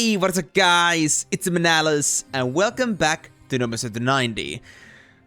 Hey, what's up guys? It's Emenalus and welcome back to Noben 90.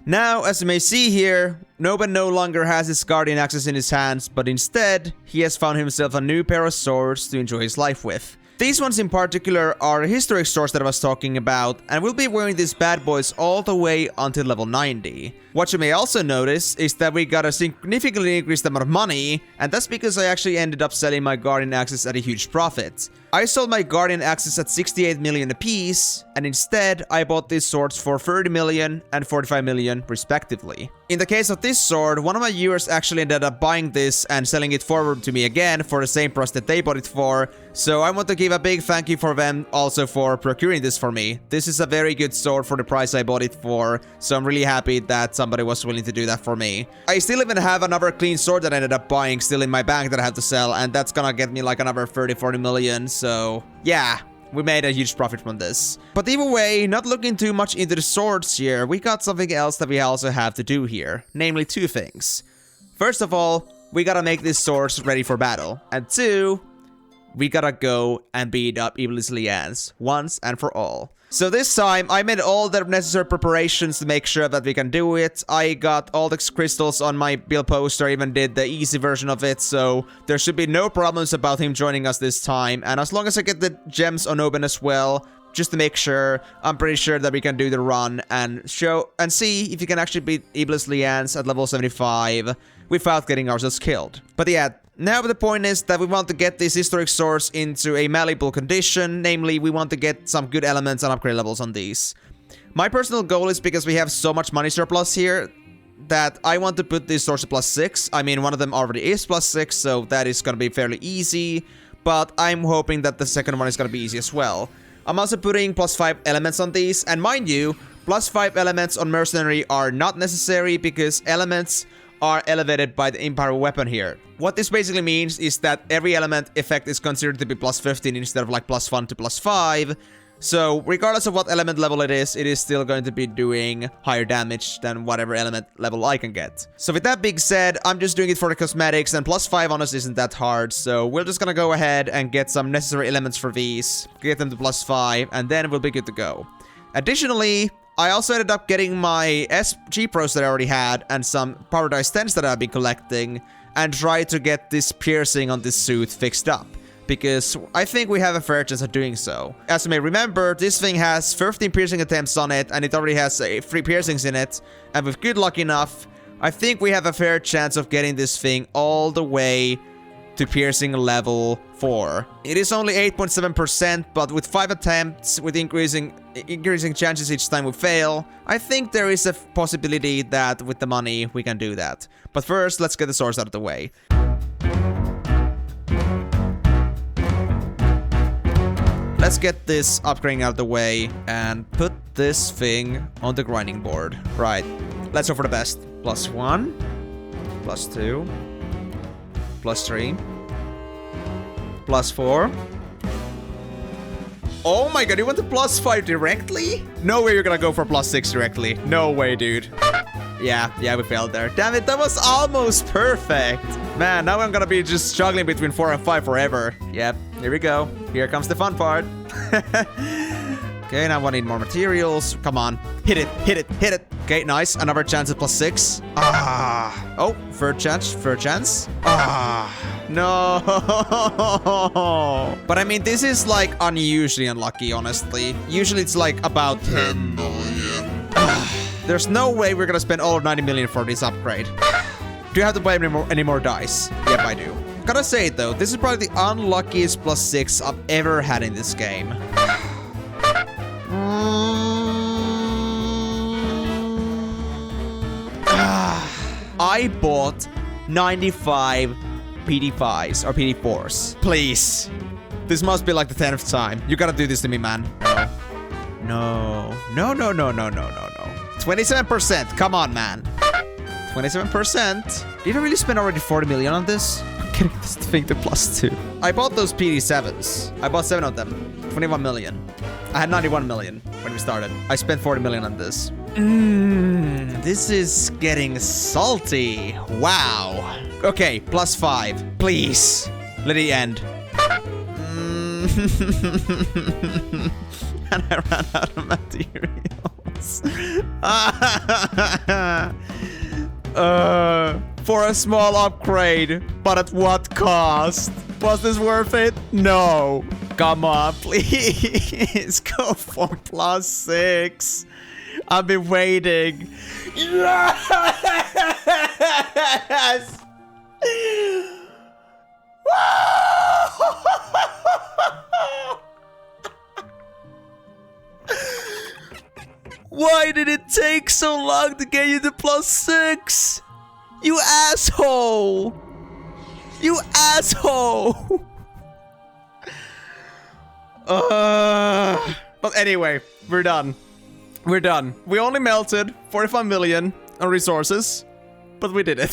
Now, as you may see here, Noben no longer has his guardian axes in his hands, but instead, he has found himself a new pair of swords to enjoy his life with. These ones in particular are historic swords that I was talking about, and we'll be wearing these bad boys all the way until level 90. What you may also notice is that we got a significantly increased amount of money, and that's because I actually ended up selling my guardian axes at a huge profit. I sold my guardian axes at 68 million apiece, and instead I bought these swords for 30 million and 45 million respectively. In the case of this sword, one of my viewers actually ended up buying this and selling it forward to me again for the same price that they bought it for, so I want to give a big thank you for them also for procuring this for me. This is a very good sword for the price I bought it for, so I'm really happy that somebody was willing to do that for me. I still even have another clean sword that I ended up buying still in my bank that I have to sell, and that's gonna get me like another 30-40 million, so yeah. We made a huge profit from this. But either way, not looking too much into the swords here, we got something else that we also have to do here. Namely, two things. First of all, we gotta make these swords ready for battle. And two, we gotta go and beat up Iblis Leanes once and for all. So this time, I made all the necessary preparations to make sure that we can do it. I got all the crystals on my build poster, even did the easy version of it, so there should be no problems about him joining us this time. And as long as I get the gems on Noben as well, just to make sure, I'm pretty sure that we can do the run and show and see if you can actually beat Iblis Leanes at level 75 without getting ourselves killed. But yeah, now the point is that we want to get these historic swords into a malleable condition, namely we want to get some good elements and upgrade levels on these. My personal goal is, because we have so much money surplus here, that I want to put these swords to +6. I mean, one of them already is +6, so that is going to be fairly easy, but I'm hoping that the second one is going to be easy as well. I'm also putting +5 elements on these, and mind you, +5 elements on mercenary are not necessary because elements are elevated by the Empire weapon here. What this basically means is that every element effect is considered to be +15 instead of like +1 to +5. So regardless of what element level it is still going to be doing higher damage than whatever element level I can get. So with that being said, I'm just doing it for the cosmetics, and +5 on us isn't that hard. So we're just gonna go ahead and get some necessary elements for these, get them to +5, and then we'll be good to go. Additionally, I also ended up getting my SG Pros that I already had and some Power Dice 10s that I've been collecting, and try to get this piercing on this suit fixed up, because I think we have a fair chance of doing so. As you may remember, this thing has 15 piercing attempts on it, and it already has 3 piercings in it, and with good luck enough, I think we have a fair chance of getting this thing all the way to piercing level 4. It is only 8.7%, but with 5 attempts, with increasing chances each time we fail, I think there is a possibility that with the money we can do that. But first, let's get the swords out of the way. Let's get this upgrading out of the way and put this thing on the grinding board. Right, let's hope for the best. +1, +2, +3, +4. Oh my god, you went to +5 directly? No way you're gonna go for +6 directly. No way, dude. Yeah, we failed there. Damn it, that was almost perfect. Man, now I'm gonna be just struggling between 4 and 5 forever. Yep, here we go. Here comes the fun part. Okay, now I need more materials. Come on. Hit it, hit it, hit it. Okay, nice. Another chance at +6. Oh, third chance. No. But I mean, this is like unusually unlucky, honestly. Usually it's like about 10 million. There's no way we're gonna spend all of 90 million for this upgrade. Do you have to buy any more dice? Yep, I do. Gotta say it though, this is probably the unluckiest +6 I've ever had in this game. I bought 95 PD5s or PD4s. Please. This must be like the 10th time. You gotta do this to me, man. No. 27%. Come on, man. 27%. Did I really spend already 40 million on this? I'm getting this thing to +2. I bought those PD7s. I bought 7 of them. 21 million. I had 91 million when we started. I spent 40 million on this. This is getting salty. Wow. Okay, +5. Please. Let it end. And I ran out of materials. For a small upgrade, but at what cost? Was this worth it? No. Come on, please. Go for +6. I've been waiting. Yes! Why did it take so long to get you to +6? You asshole! You asshole! But anyway, we're done. We're done. We only melted 45 million on resources, but we did it.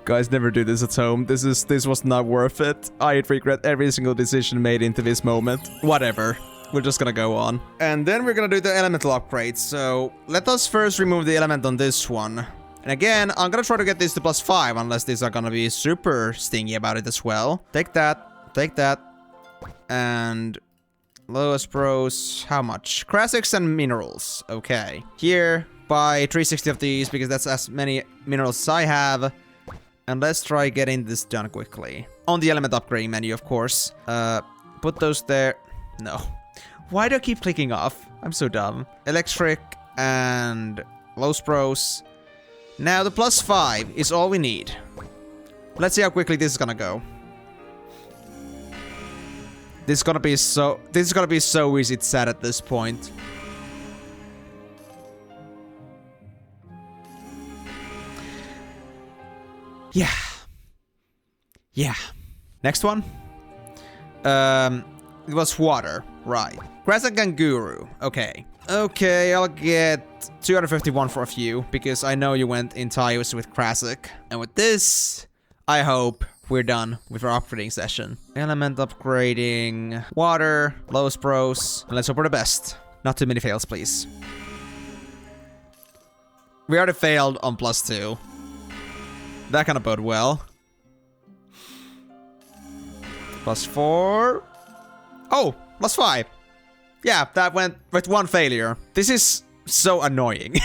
Guys, never do this at home. This was not worth it. I regret every single decision made into this moment. Whatever. We're just gonna go on. And then we're gonna do the elemental upgrades. So let us first remove the element on this one. And again, I'm gonna try to get this to +5, unless these are gonna be super stingy about it as well. Take that. Take that. And lowest pros, how much? Classics and minerals. Okay. Here, buy 360 of these, because that's as many minerals as I have. And let's try getting this done quickly. On the element upgrading menu, of course. Put those there. No. Why do I keep clicking off? I'm so dumb. Electric and low pros. Now the +5 is all we need. Let's see how quickly this is gonna go. This is gonna be so easy. It's sad at this point. Yeah. Yeah. Next one. It was water, right? Crescent Guru. Okay. Okay, I'll get 251 for a few, because I know you went in ties with Krasik. And with this, I hope we're done with our upgrading session. Element upgrading, water, lowest pros, and let's hope for the best. Not too many fails, please. We already failed on +2. That kind of bode well. +4. Oh, +5. Yeah, that went with one failure. This is so annoying.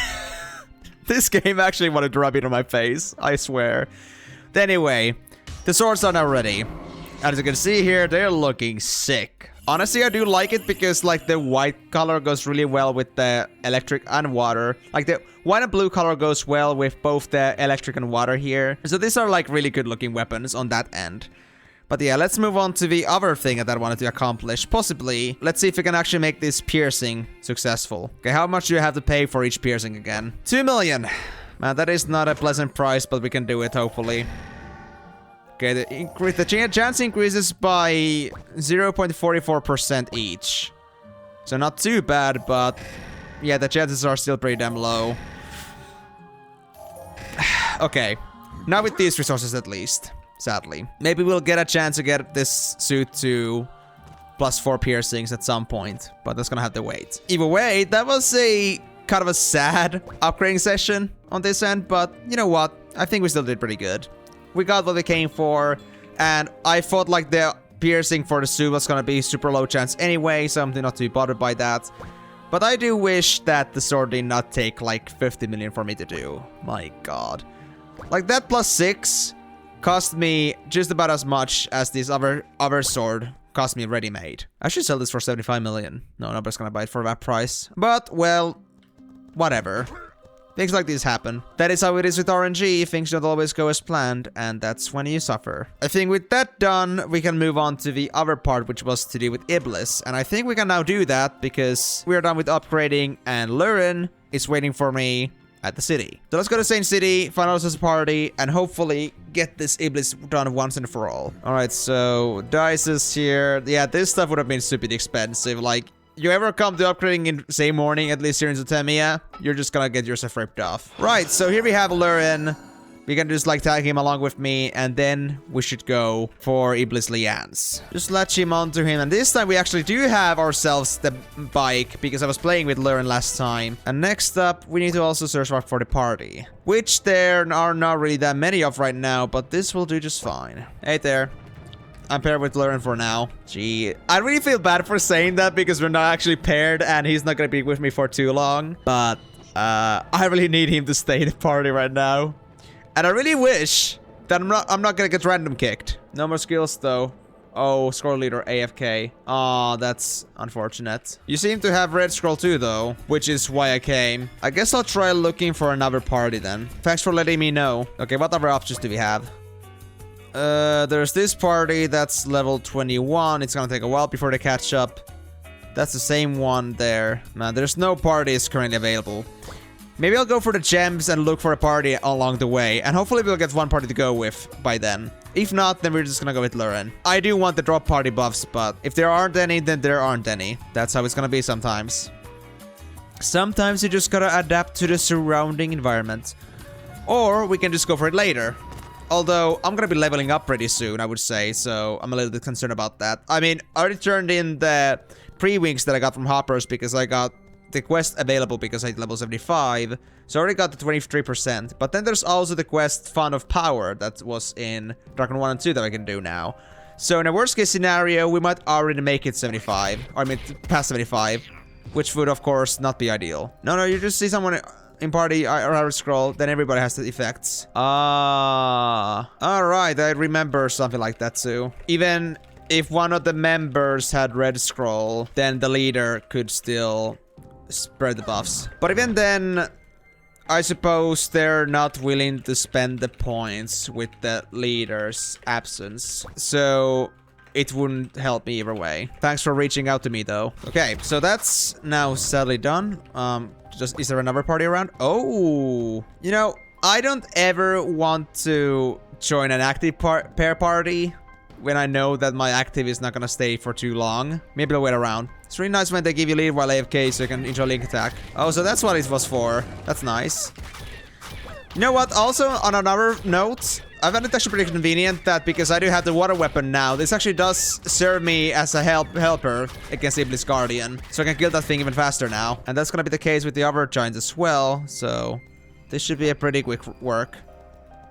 This game actually wanted to rub it on my face, I swear. Anyway, the swords are now ready. As you can see here, they're looking sick. Honestly, I do like it because like the white color goes really well with the electric and water. Like the white and blue color goes well with both the electric and water here. So these are like really good looking weapons on that end. But yeah, let's move on to the other thing that I wanted to accomplish. Possibly, let's see if we can actually make this piercing successful. Okay, how much do you have to pay for each piercing again? 2 million. Man, that is not a pleasant price, but we can do it, hopefully. Okay, the chance increases by 0.44% each. So not too bad, but yeah, the chances are still pretty damn low. Okay, not with these resources at least. Sadly. Maybe we'll get a chance to get this suit to +4 piercings at some point, but that's gonna have to wait. Either way, that was a kind of a sad upgrading session on this end, but you know what? I think we still did pretty good. We got what we came for, and I thought like the piercing for the suit was gonna be super low chance anyway, so I'm not too bothered by that. But I do wish that the sword did not take like 50 million for me to do. My god. Like that +6 cost me just about as much as this other sword cost me ready-made. I should sell this for 75 million. No, nobody's gonna buy it for that price. But, well, whatever. Things like this happen. That is how it is with RNG. Things don't always go as planned, and that's when you suffer. I think with that done, we can move on to the other part, which was to do with Iblis. And I think we can now do that because we are done with upgrading, and Lurin is waiting for me at the city. So let's go to Saint City, find out this party, and hopefully get this Iblis done once and for all. Alright, so dice is here. Yeah, this stuff would have been stupid expensive. Like, you ever come to upgrading in same morning, at least here in Zotemia, you're just gonna get yourself ripped off. Right, so here we have Lurin. We can just like tag him along with me, and then we should go for Iblis Leanes. Just latch him onto him, and this time we actually do have ourselves the bike, because I was playing with Lurin last time. And next up, we need to also search for the party, which there are not really that many of right now, but this will do just fine. Hey there. I'm paired with Lauren for now. Gee, I really feel bad for saying that because we're not actually paired and he's not gonna be with me for too long. But I really need him to stay in the party right now. And I really wish that I'm not gonna get random kicked. No more skills though. Oh, scroll leader AFK. Oh, that's unfortunate. You seem to have red scroll too though, which is why I came. I guess I'll try looking for another party then. Thanks for letting me know. Okay, what other options do we have? There's this party that's level 21. It's gonna take a while before they catch up. That's the same one there. Man, there's no parties currently available. Maybe I'll go for the gems and look for a party along the way. And hopefully we'll get one party to go with by then. If not, then we're just gonna go with Lauren. I do want the drop party buffs, but if there aren't any, then there aren't any. That's how it's gonna be sometimes. Sometimes you just gotta adapt to the surrounding environment. Or we can just go for it later. Although, I'm gonna be leveling up pretty soon, I would say. So, I'm a little bit concerned about that. I mean, I already turned in the pre-wings that I got from Hoppers because I got the quest available because I hit level 75. So I already got the 23%. But then there's also the quest Font of Power that was in Dragon 1 and 2 that I can do now. So in a worst case scenario, we might already make it 75. Or I mean, past 75. Which would, of course, not be ideal. No, you just see someone in party or I scroll, then everybody has the effects. Alright, I remember something like that too. Even if one of the members had red scroll, then the leader could still spread the buffs. But even then, I suppose they're not willing to spend the points with the leader's absence. So it wouldn't help me either way. Thanks for reaching out to me though. Okay, so that's now sadly done. Is there another party around? Oh, you know, I don't ever want to join an active pair party when I know that my active is not gonna stay for too long. Maybe I'll wait around. It's really nice when they give you lead while AFK so you can enjoy link attack. Oh, so that's what it was for. That's nice. You know what? Also, on another note, I found it actually pretty convenient that because I do have the water weapon now, this actually does serve me as a helper against Iblis Guardian. So I can kill that thing even faster now. And that's gonna be the case with the other giants as well. So this should be a pretty quick work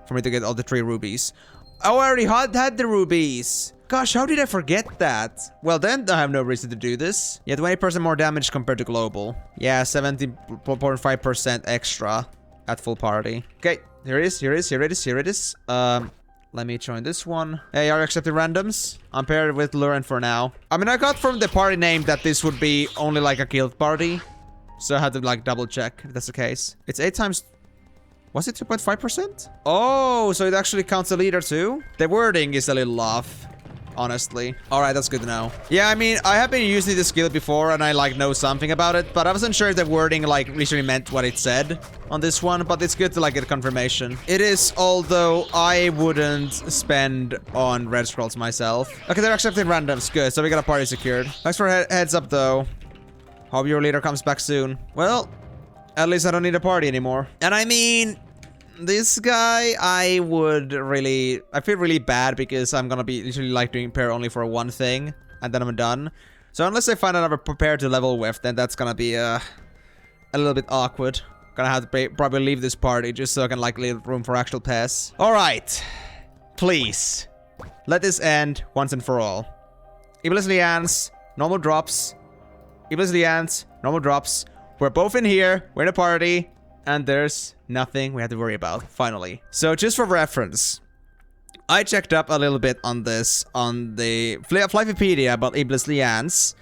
for me to get all the 3 rubies. Oh, I already had the rubies. Gosh, how did I forget that? Well, then I have no reason to do this. Yeah, 20% more damage compared to global. Yeah, 70.5% extra at full party. Okay, here it is. Let me join this one. Hey, are you accepting randoms? I'm paired with Lauren for now. I mean, I got from the party name that this would be only like a guild party. So I had to like double check if that's the case. It's 8 times... Was it 2.5%? Oh, so it actually counts the leader too? The wording is a little off, honestly. Alright, that's good to know. Yeah, I mean, I have been using this skill before and I like know something about it, but I wasn't sure if the wording like literally meant what it said on this one, but it's good to like get confirmation. It is, although I wouldn't spend on red scrolls myself. Okay, they're accepting randoms. Good, so we got a party secured. Thanks for heads up though. Hope your leader comes back soon. Well, at least I don't need a party anymore. And I mean, this guy, I feel really bad because I'm gonna be literally like doing pair only for one thing, and then I'm done. So unless I find another pair to level with, then that's gonna be a little bit awkward. Gonna have to probably leave this party just so I can like leave room for actual pairs. Alright. Please. Let this end once and for all. Iblis Leanes, normal drops. Iblis Leanes, normal drops. We're both in here, we're in a party, and there's nothing we have to worry about, finally. So just for reference, I checked up a little bit on this on the Flyffipedia about Iblis Leanes,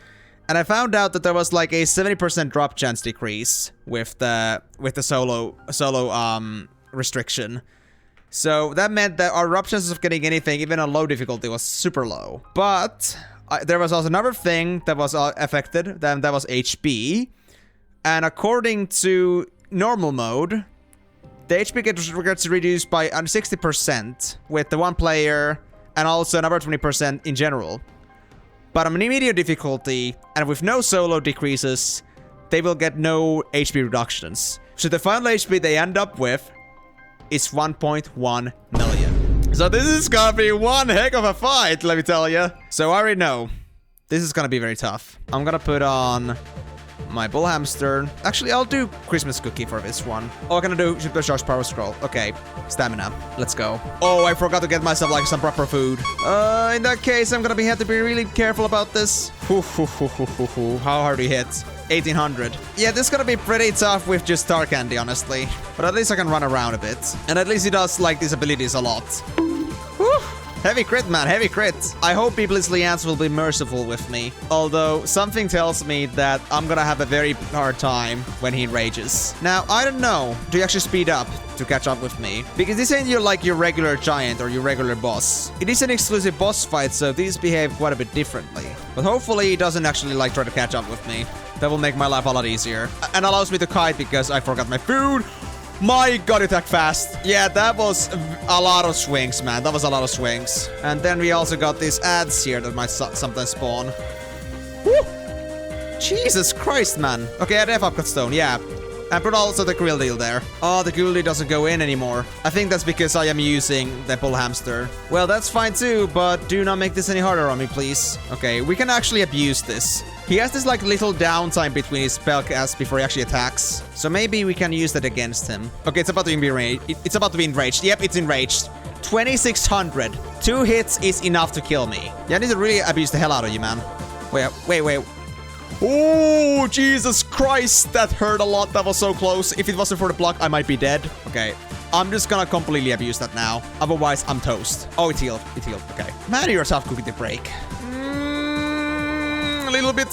and I found out that there was like a 70% drop chance decrease with the solo restriction. So that meant that our drop chances of getting anything, even on low difficulty, was super low. But there was also another thing that was affected, that was HP. And according to normal mode, the HP gets reduced by 60% with the one player and also another 20% in general. But on medium difficulty and with no solo decreases, they will get no HP reductions. So the final HP they end up with is 1.1 million. So this is gonna be one heck of a fight, let me tell you. So I already know this is gonna be very tough. I'm gonna put on my bull hamster. Actually, I'll do Christmas cookie for this one. Oh, can I do super charge power scroll? Okay, stamina. Let's go. Oh, I forgot to get myself like some proper food. In that case, I'm gonna have to be really careful about this. How hard we hit? 1800. Yeah, this is gonna be pretty tough with just star candy, honestly. But at least I can run around a bit. And at least he does like these abilities a lot. Whew. Heavy crit, man, heavy crit. I hope Iblis Leanes will be merciful with me. Although, something tells me that I'm gonna have a very hard time when he enrages. Now, I don't know. Do you actually speed up to catch up with me? Because this ain't your regular giant or your regular boss. It is an exclusive boss fight, so these behave quite a bit differently. But hopefully he doesn't actually like try to catch up with me. That will make my life a lot easier. And allows me to kite because I forgot my food. My god, attack fast. Yeah, that was a lot of swings, man. That was a lot of swings. And then we also got these ads here that might sometimes spawn. Woo! Jesus Christ, man. Okay, I have upcut stone, yeah. And put also the grill deal there. Oh, the grill deal doesn't go in anymore. I think that's because I am using the bull hamster. Well, that's fine too, but do not make this any harder on me, please. Okay, we can actually abuse this. He has this like little downtime between his spell cast before he actually attacks. So maybe we can use that against him. Okay, it's about to be enraged. It's about to be enraged. Yep, it's enraged. 2600. 2 hits is enough to kill me. Yeah, I need to really abuse the hell out of you, man. Wait. Oh, Jesus Christ. That hurt a lot. That was so close. If it wasn't for the block, I might be dead. Okay. I'm just gonna completely abuse that now. Otherwise, I'm toast. Oh, it healed. It healed. Okay. Man, you're tough cookie to break. A little bit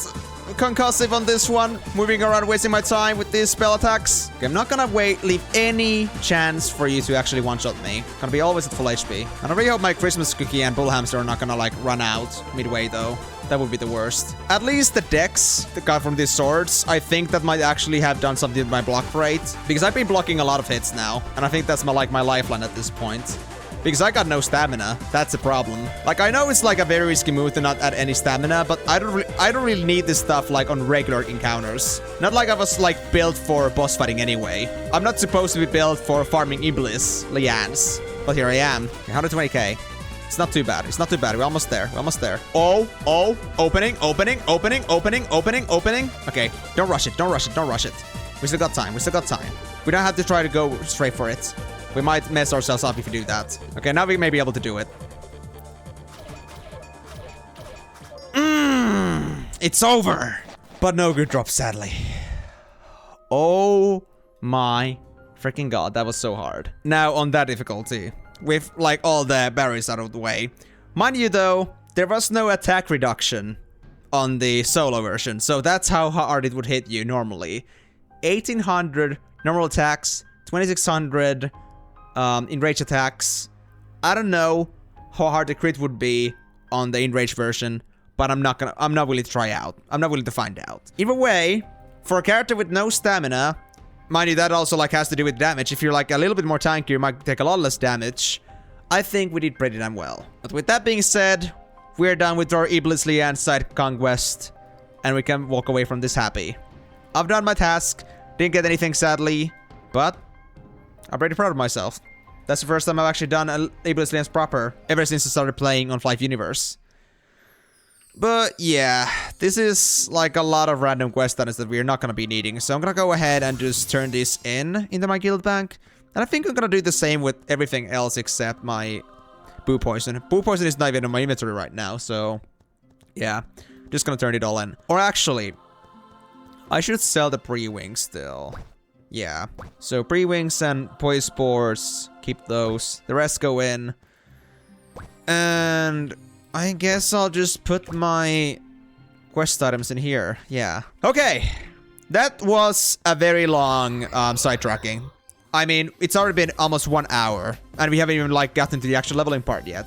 concussive on this one. Moving around, wasting my time with these spell attacks. Okay, I'm not gonna leave any chance for you to actually one-shot me. Gonna be always at full HP. And I really hope my Christmas cookie and bull hamster are not gonna like run out midway though. That would be the worst. At least the dex, the guy from these swords, I think that might actually have done something with my block rate. Because I've been blocking a lot of hits now. And I think that's my lifeline at this point. Because I got no stamina. That's a problem. Like, I know it's like a very risky move to not add any stamina, but I don't really need this stuff like on regular encounters. Not like I was like built for boss fighting anyway. I'm not supposed to be built for farming Iblis Leanes. But here I am. 120k. It's not too bad. It's not too bad. We're almost there. We're almost there. Oh. Opening. Okay. Don't rush it. Don't rush it. Don't rush it. We still got time. We still got time. We don't have to try to go straight for it. We might mess ourselves up if we do that. Okay, now we may be able to do it. It's over. But no good drop, sadly. Oh my freaking god, that was so hard. Now on that difficulty, with like all the barriers out of the way. Mind you though, there was no attack reduction on the solo version. So that's how hard it would hit you normally. 1800 normal attacks, 2600 enraged attacks. I don't know how hard the crit would be on the enraged version, but I'm not willing to try out. I'm not willing to find out. Either way, for a character with no stamina, mind you, that also like has to do with damage. If you're like a little bit more tanky, you might take a lot less damage. I think we did pretty damn well. But with that being said, we're done with our Iblis Leanes side conquest, and we can walk away from this happy. I've done my task, didn't get anything sadly, but I'm pretty proud of myself. That's the first time I've actually done an Iblis Leanes proper, ever since I started playing on Flyff universe. But yeah, this is like a lot of random quest items that we're not going to be needing. So I'm going to go ahead and just turn this into my guild bank. And I think I'm going to do the same with everything else except my boo poison. Boo poison is not even in my inventory right now, so yeah, just going to turn it all in. Or actually, I should sell the pre-wings still. Yeah, so pre-wings and poison spores, keep those. The rest go in. And I guess I'll just put my quest items in here. Yeah. Okay, that was a very long sidetracking. I mean, it's already been almost 1 hour, and we haven't even like gotten to the actual leveling part yet.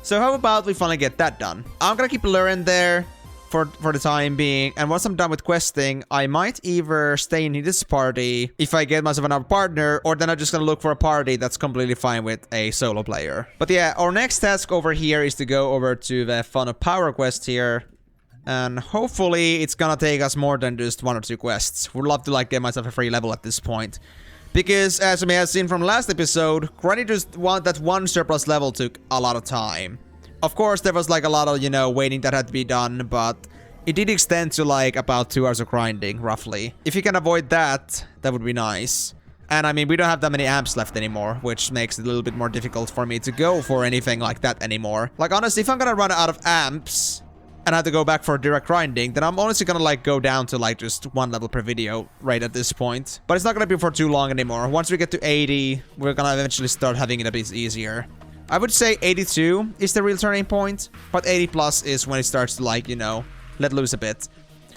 So how about we finally get that done? I'm gonna keep luring there for the time being, and once I'm done with questing, I might either stay in this party if I get myself another partner, or then I'm just gonna look for a party that's completely fine with a solo player. But yeah, our next task over here is to go over to the Fun of Power quest here, and hopefully it's gonna take us more than just 1 or 2 quests. Would love to like get myself a free level at this point, because as you may have seen from last episode, grinding just that one surplus level took a lot of time. Of course, there was like a lot of, you know, waiting that had to be done, but It did extend to like about 2 hours of grinding, roughly. If you can avoid that, that would be nice. And I mean, we don't have that many amps left anymore, which makes it a little bit more difficult for me to go for anything like that anymore. Like, honestly, if I'm gonna run out of amps and have to go back for direct grinding, then I'm honestly gonna like go down to like just 1 level per video right at this point. But it's not gonna be for too long anymore. Once we get to 80, we're gonna eventually start having it a bit easier. I would say 82 is the real turning point, but 80 plus is when it starts to like, you know, let loose a bit.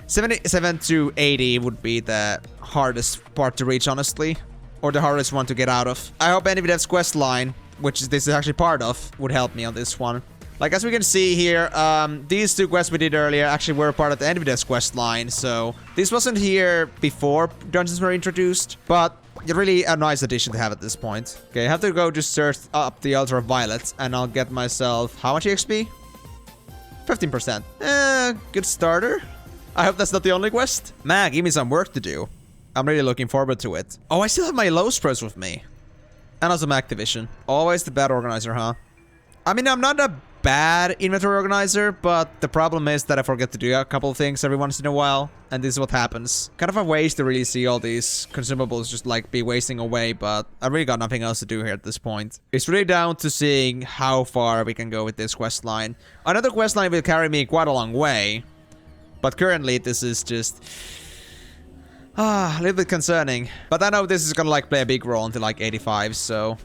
77 to 80 would be the hardest part to reach, honestly. Or the hardest one to get out of. I hope NVIDIA's quest line, which this is actually part of, would help me on this one. Like, as we can see here, these 2 quests we did earlier actually were part of the NVIDIA's quest line, so this wasn't here before dungeons were introduced, but really a nice addition to have at this point. Okay, I have to go just search up the Ultraviolet, and I'll get myself, how much EXP? 15%. Good starter. I hope that's not the only quest. Man, give me some work to do. I'm really looking forward to it. Oh, I still have my low pros with me. And also my Activision. Always the bad organizer, huh? I mean, I'm not a bad inventory organizer, but the problem is that I forget to do a couple of things every once in a while. And this is what happens. Kind of a waste to really see all these consumables just like be wasting away, but I really got nothing else to do here at this point. It's really down to seeing how far we can go with this quest line. Another quest line will carry me quite a long way. But currently, this is just... a little bit concerning. But I know this is gonna like play a big role until like 85, so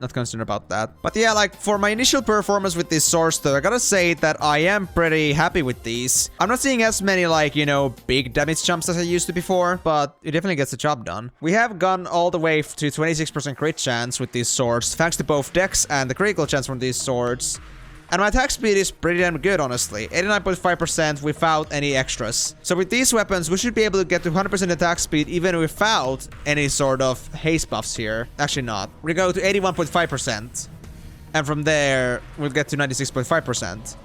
not concerned about that. But yeah, like for my initial performance with these swords though, I gotta say that I am pretty happy with these. I'm not seeing as many like, you know, big damage jumps as I used to before, but it definitely gets the job done. We have gone all the way to 26% crit chance with these swords, thanks to both dex and the critical chance from these swords. And my attack speed is pretty damn good, honestly. 89.5% without any extras. So with these weapons, we should be able to get to 100% attack speed even without any sort of haste buffs here. Actually not. We go to 81.5%. And from there, we'll get to 96.5%.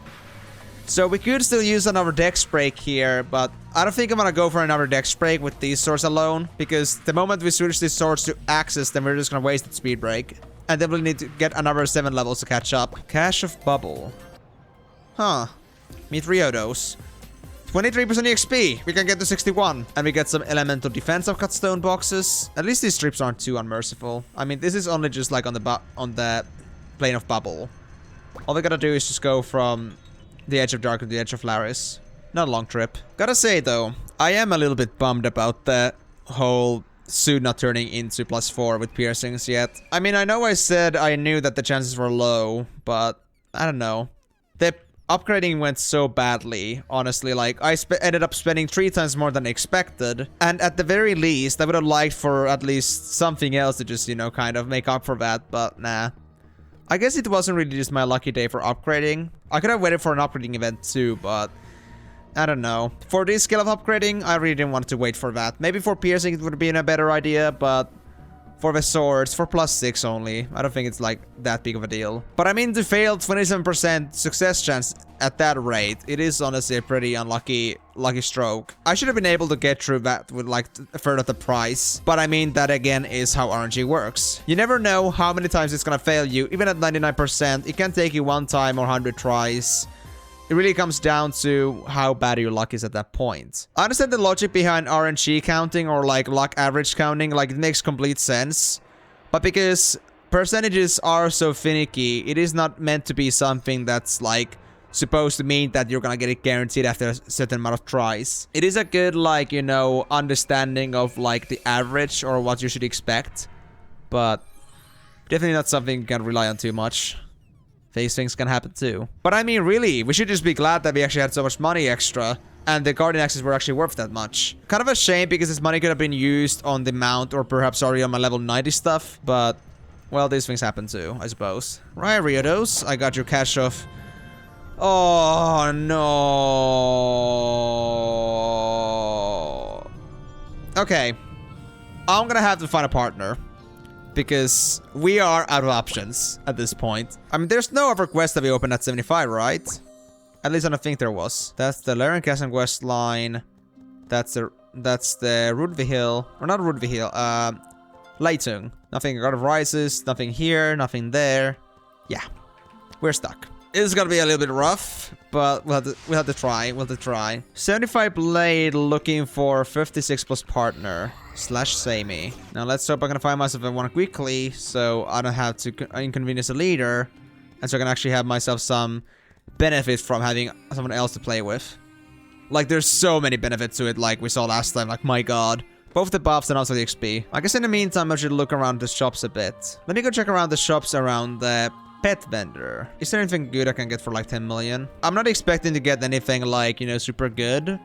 So we could still use another dex break here, but I don't think I'm gonna go for another dex break with these swords alone. Because the moment we switch these swords to axes, then we're just gonna waste the speed break. And then we'll need to get another 7 levels to catch up. Cache of Bubble. Huh. Meet Riodos. 23% EXP. We can get to 61. And we get some elemental defense of cut stone boxes. At least these strips aren't too unmerciful. I mean, this is only just like on the plane of Bubble. All we gotta do is just go from the edge of dark to the edge of Laris. Not a long trip. Gotta say though, I am a little bit bummed about the whole suit not turning into +4 with piercings yet. I mean, I know I said I knew that the chances were low, but I don't know. The upgrading went so badly, honestly. Like, I ended up spending 3 times more than expected. And at the very least, I would have liked for at least something else to just, you know, kind of make up for that, but nah. I guess it wasn't really just my lucky day for upgrading. I could have waited for an upgrading event too, but I don't know. For this skill of upgrading, I really didn't want to wait for that. Maybe for piercing it would have been a better idea, but for the swords, for +6 only, I don't think it's like that big of a deal. But I mean, to fail 27% success chance at that rate, it is honestly a pretty unlucky stroke. I should have been able to get through that with like a third of the price. But I mean, that again is how RNG works. You never know how many times it's gonna fail you. Even at 99%, it can take you 1 time or 100 tries. It really comes down to how bad your luck is at that point. I understand the logic behind RNG counting or like luck average counting, like it makes complete sense. But because percentages are so finicky, it is not meant to be something that's like supposed to mean that you're gonna get it guaranteed after a certain amount of tries. It is a good like, you know, understanding of like the average or what you should expect. But definitely not something you can rely on too much. These things can happen too. But I mean, really, we should just be glad that we actually had so much money extra. And the Guardian Axes were actually worth that much. Kind of a shame because this money could have been used on the mount or perhaps already on my level 90 stuff. But, well, these things happen too, I suppose. Right, Riodos, I got your cash off. Oh, no. Okay. I'm gonna have to find a partner. Because we are out of options at this point. I mean, there's no other quest that we opened at 75, right? At least I don't think there was. That's the Larencasten quest line. That's the Rudvihil. Or not Rudvihil. Leitung. Nothing God of Rises. Nothing here. Nothing there. Yeah. We're stuck. It's gonna be a little bit rough, but we'll have to try. We'll have to try. 75 blade, looking for 56 plus partner / Samey. Now let's hope I can find myself one quickly, so I don't have to inconvenience a leader, and so I can actually have myself some benefit from having someone else to play with. Like, there's so many benefits to it, like we saw last time. Like, my god. Both the buffs and also the XP. I guess in the meantime, I should look around the shops a bit. Let me go check around the shops around the pet vendor. Is there anything good I can get for like 10 million? I'm not expecting to get anything like, you know, super good.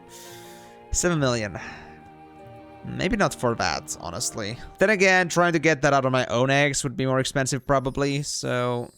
7 million. Maybe not for that, honestly. Then again, trying to get that out of my own eggs would be more expensive probably, so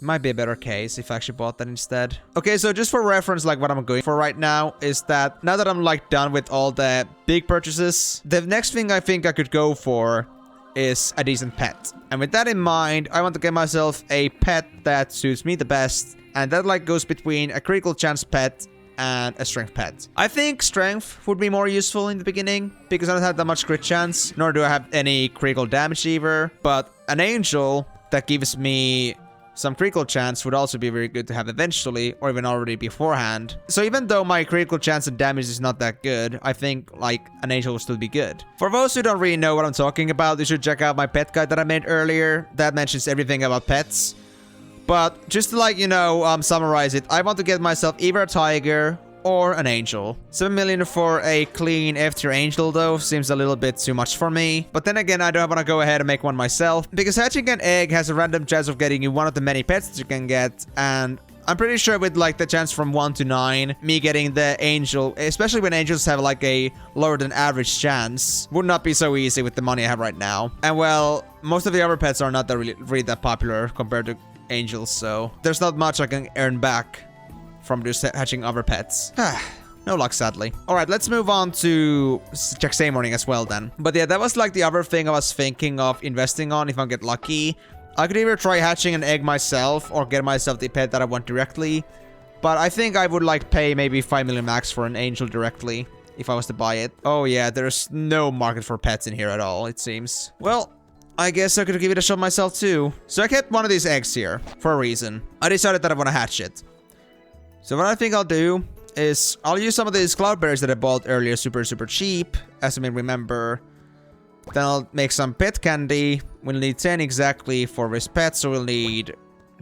might be a better case if I actually bought that instead. Okay, so just for reference, like what I'm going for right now is that now that I'm like done with all the big purchases, the next thing I think I could go for is a decent pet. And with that in mind, I want to get myself a pet that suits me the best, and that like goes between a critical chance pet and a strength pet. I think strength would be more useful in the beginning because I don't have that much crit chance, nor do I have any critical damage either, but an angel that gives me some critical chance would also be very good to have eventually, or even already beforehand. So even though my critical chance and damage is not that good, I think like an angel will still be good. For those who don't really know what I'm talking about, you should check out my pet guide that I made earlier. That mentions everything about pets. But just to like, you know, summarize it, I want to get myself either a tiger or an angel. 7 million for a clean F-tier angel though seems a little bit too much for me. But then again, I don't want to go ahead and make one myself, because hatching an egg has a random chance of getting you one of the many pets that you can get, and I'm pretty sure with like the chance from 1 to 9, me getting the angel, especially when angels have like a lower than average chance, would not be so easy with the money I have right now. And well, most of the other pets are not that really that popular compared to angels, so there's not much I can earn back from just hatching other pets. No luck, sadly. Alright, let's move on to check same morning as well then. But yeah, that was like the other thing I was thinking of investing on if I get lucky. I could either try hatching an egg myself or get myself the pet that I want directly. But I think I would like pay maybe 5 million max for an angel directly if I was to buy it. Oh yeah, there's no market for pets in here at all, it seems. Well, I guess I could give it a shot myself too. So I kept one of these eggs here for a reason. I decided that I want to hatch it. So what I think I'll do is I'll use some of these cloudberries that I bought earlier super cheap, as you may remember. Then I'll make some pet candy. We'll need 10 exactly for this pet, so we'll need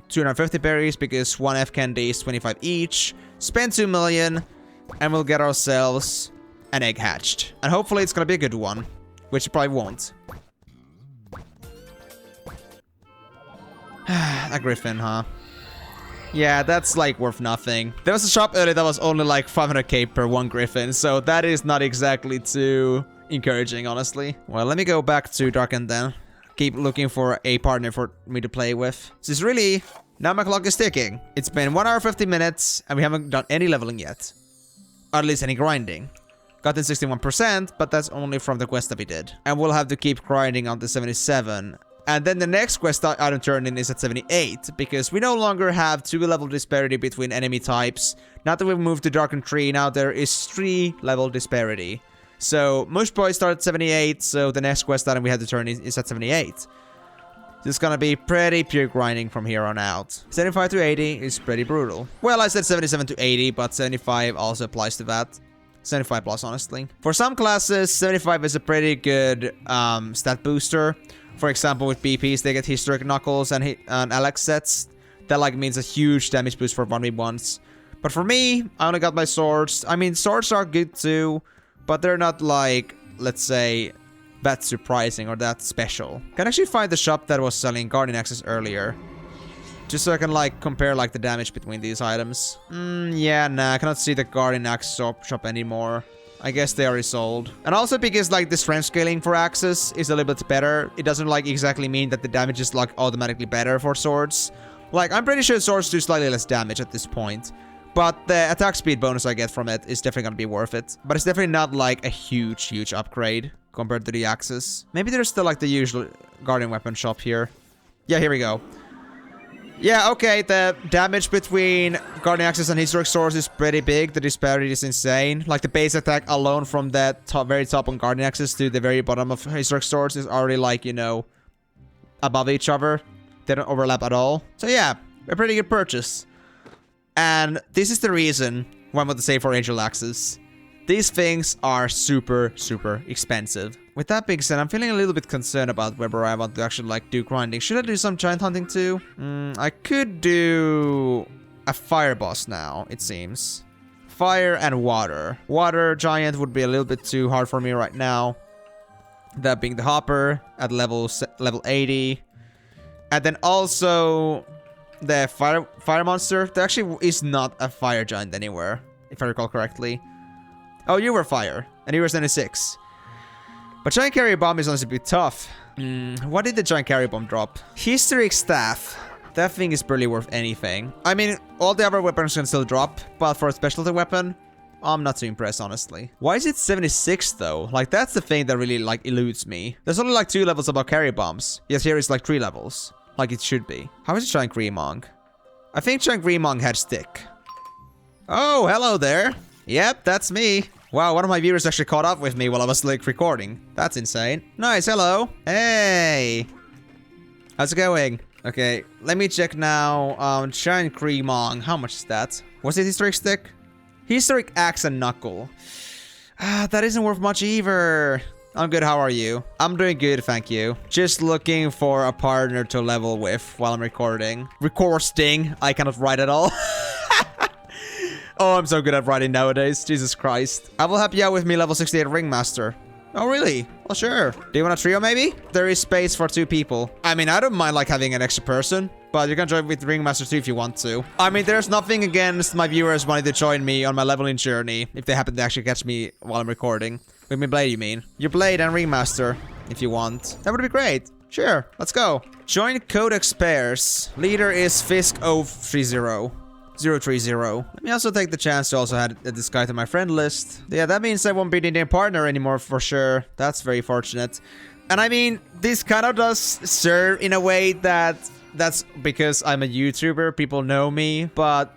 250 berries because 1 F candy is 25 each. Spend 2 million and we'll get ourselves an egg hatched. And hopefully it's gonna be a good one, which it probably won't. A griffin, huh? Yeah, that's like worth nothing. There was a shop earlier that was only like 500k per 1 griffin, so that is not exactly too encouraging, honestly. Well, let me go back to Darken then. Keep looking for a partner for me to play with. This is really... Now my clock is ticking. It's been 1 hour 50 minutes and we haven't done any leveling yet. Or at least any grinding. Gotten 61%, but that's only from the quest that we did. And we'll have to keep grinding on to 77. And then the next quest item turn in is at 78, because we no longer have 2 level disparity between enemy types. Now that we've moved to Darkened Tree, now there is 3 level disparity. So Mushpoies start at 78, so the next quest item we have to turn is at 78. This is gonna be pretty pure grinding from here on out. 75 to 80 is pretty brutal. Well, I said 77 to 80, but 75 also applies to that. 75 plus, honestly. For some classes, 75 is a pretty good stat booster. For example, with BPs, they get Historic Knuckles and Alex sets. That like means a huge damage boost for 1v1s. But for me, I only got my swords. I mean, swords are good too, but they're not like, let's say, that surprising or that special. Can actually find the shop that was selling Guardian Axes earlier. Just so I can like compare like the damage between these items. Yeah, nah, I cannot see the Guardian Axe shop anymore. I guess they already sold. And also because like the strength scaling for axes is a little bit better. It doesn't like exactly mean that the damage is like automatically better for swords. Like I'm pretty sure swords do slightly less damage at this point. But the attack speed bonus I get from it is definitely gonna be worth it. But it's definitely not like a huge upgrade compared to the axes. Maybe there's still like the usual guardian weapon shop here. Yeah, here we go. Yeah, okay, the damage between Guardian Axes and Historic Swords is pretty big. The disparity is insane. Like, the base attack alone from that very top on Guardian Axes to the very bottom of Historic Swords is already, like, you know, above each other. They don't overlap at all. So, yeah, a pretty good purchase. And this is the reason why I'm going to say for Angel Axes. These things are super, super expensive. With that being said, I'm feeling a little bit concerned about whether I want to actually like do grinding. Should I do some giant hunting too? I could do a fire boss now, it seems. Fire and water. Water giant would be a little bit too hard for me right now. That being the hopper at level 80. And then also the fire monster. There actually is not a fire giant anywhere, if I recall correctly. Oh, you were fire, and you were 76. But giant carrier bomb is honestly a bit tough. What did the giant carrier bomb drop? Historic staff. That thing is barely worth anything. I mean, all the other weapons can still drop, but for a specialty weapon, I'm not too impressed, honestly. Why is it 76 though? Like, that's the thing that really like eludes me. There's only like 2 levels above carrier bombs. Yes, here is like 3 levels. Like it should be. How is it giant Greemong? I think giant Greemong had stick. Oh, hello there. Yep, that's me. Wow, one of my viewers actually caught up with me while I was like recording. That's insane. Nice, hello. Hey. How's it going? Okay, let me check now. Giant Greemong. How much is that? Was it historic stick? Historic axe and knuckle. That isn't worth much either. I'm good, how are you? I'm doing good, thank you. Just looking for a partner to level with while I'm recording. Recording. I cannot write at all. Oh, I'm so good at writing nowadays. Jesus Christ. I will help you out with me level 68 Ringmaster. Oh, really? Well, sure. Do you want a trio, maybe? There is space for 2 people. I mean, I don't mind, like, having an extra person. But you can join with Ringmaster too if you want to. I mean, there's nothing against my viewers wanting to join me on my leveling journey. If they happen to actually catch me while I'm recording. With my blade, you mean? Your blade and Ringmaster, if you want. That would be great. Sure, let's go. Join Codex pairs. Leader is Fisk 030. 030. Let me also take the chance to also add this guy to my friend list. Yeah, that means I won't be needing a partner anymore for sure. That's very fortunate. And I mean, this kind of does serve in a way that's because I'm a YouTuber, people know me, but